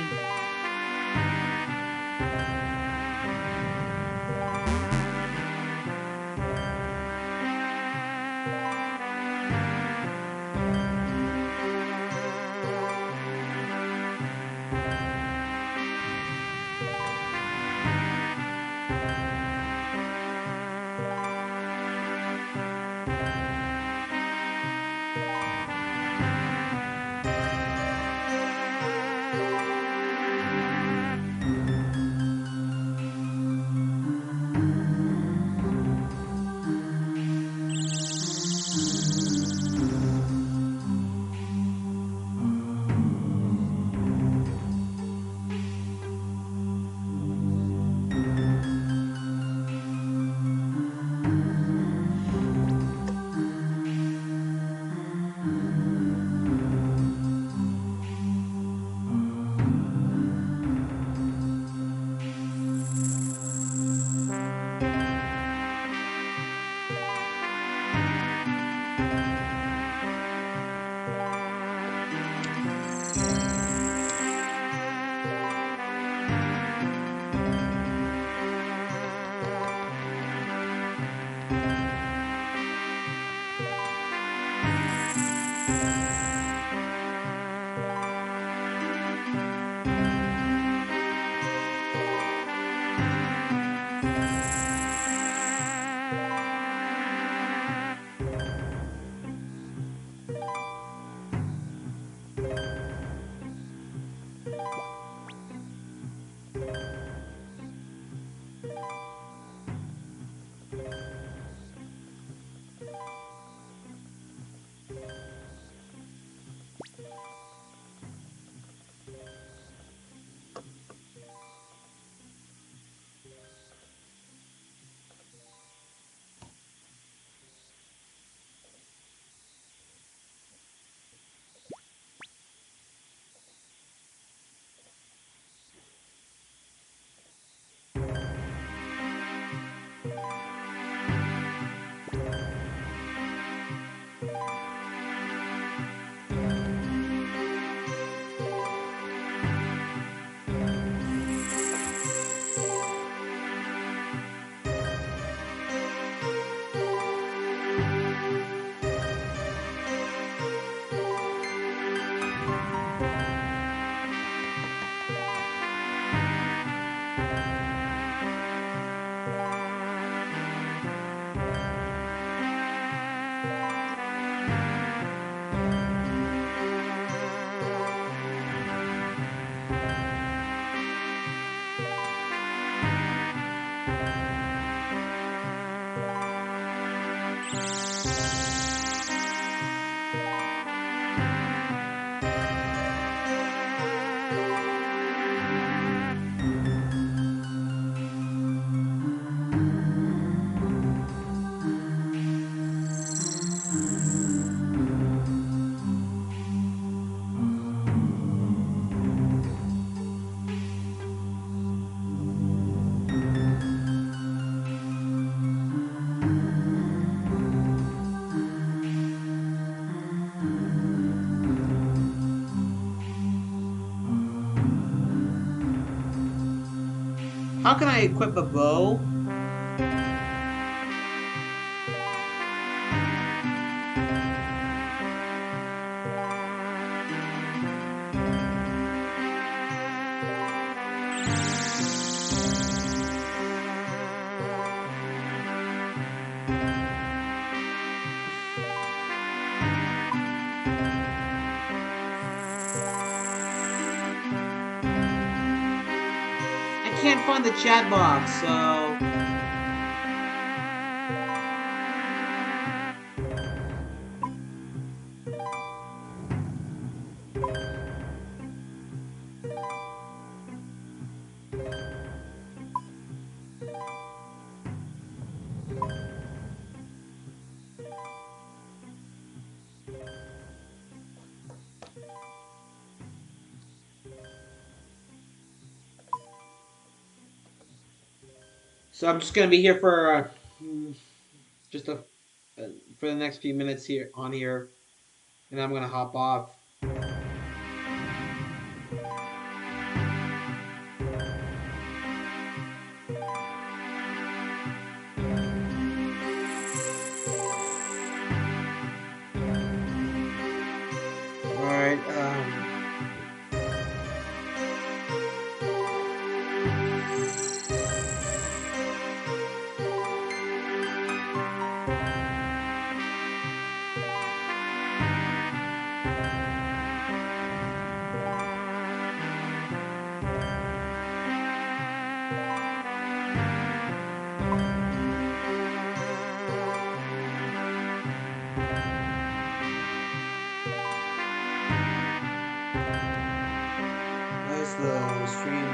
How can I equip a bow? I can't find the chat box, so... So I'm just gonna be here for just for the next few minutes here on here, and I'm gonna hop off. Alright, where's the stream?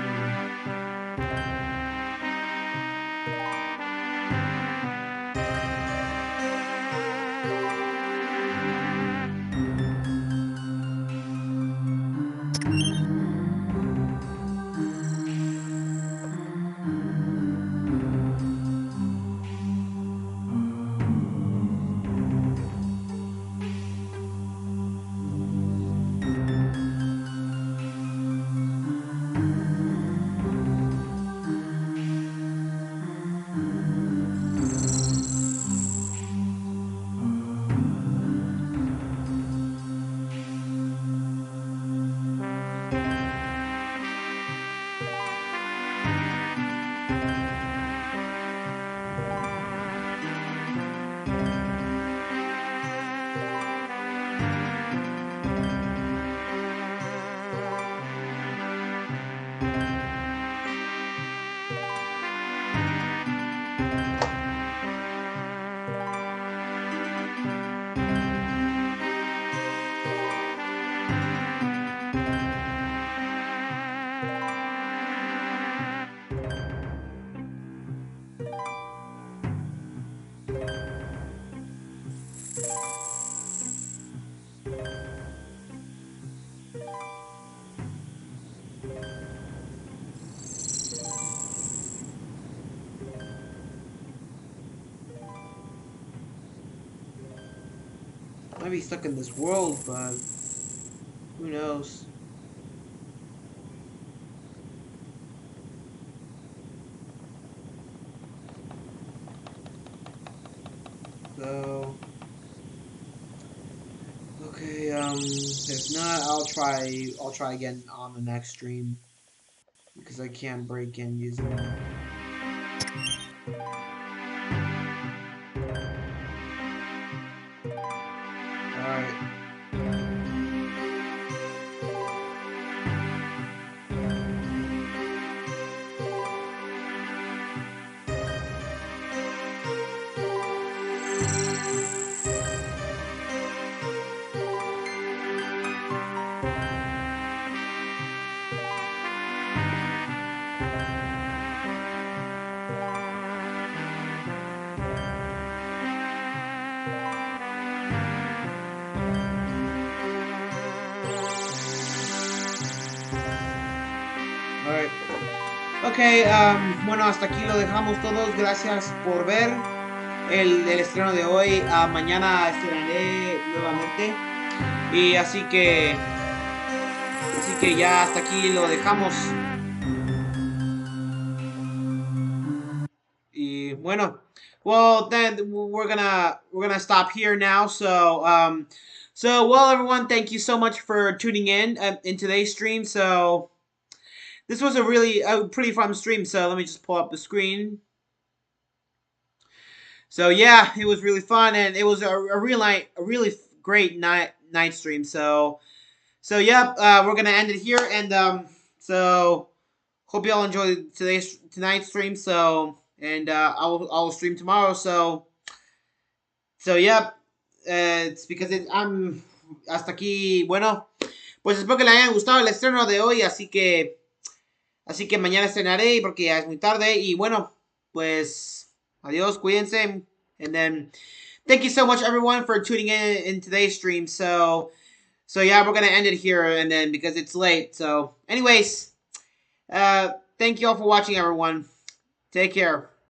I might be stuck in this world, but who knows? So, okay, if not, I'll try again on the next stream because I can't break in using. Alright. Alright. Ok, bueno, hasta aquí lo dejamos todos. Gracias por ver el estreno de hoy. Mañana estrenaré nuevamente. Y así que ya hasta aquí lo dejamos. Y bueno, well then we're gonna stop here now. So well everyone, thank you so much for tuning in today's stream. So this was a pretty fun stream. So let me just pull up the screen. So yeah, it was really fun, and it was a really great night stream. So yep, we're gonna end it here, and so hope you all enjoyed tonight's stream. So and I'll stream tomorrow. So yep, it's because I'm hasta aquí. Bueno, pues espero que le hayan gustado el estreno de hoy, así que mañana estrenaré porque ya es muy tarde y bueno, pues adiós, cuídense, and then thank you so much everyone for tuning in today's stream. So yeah, we're gonna end it here, and then because it's late. So anyways, thank you all for watching, everyone. Take care.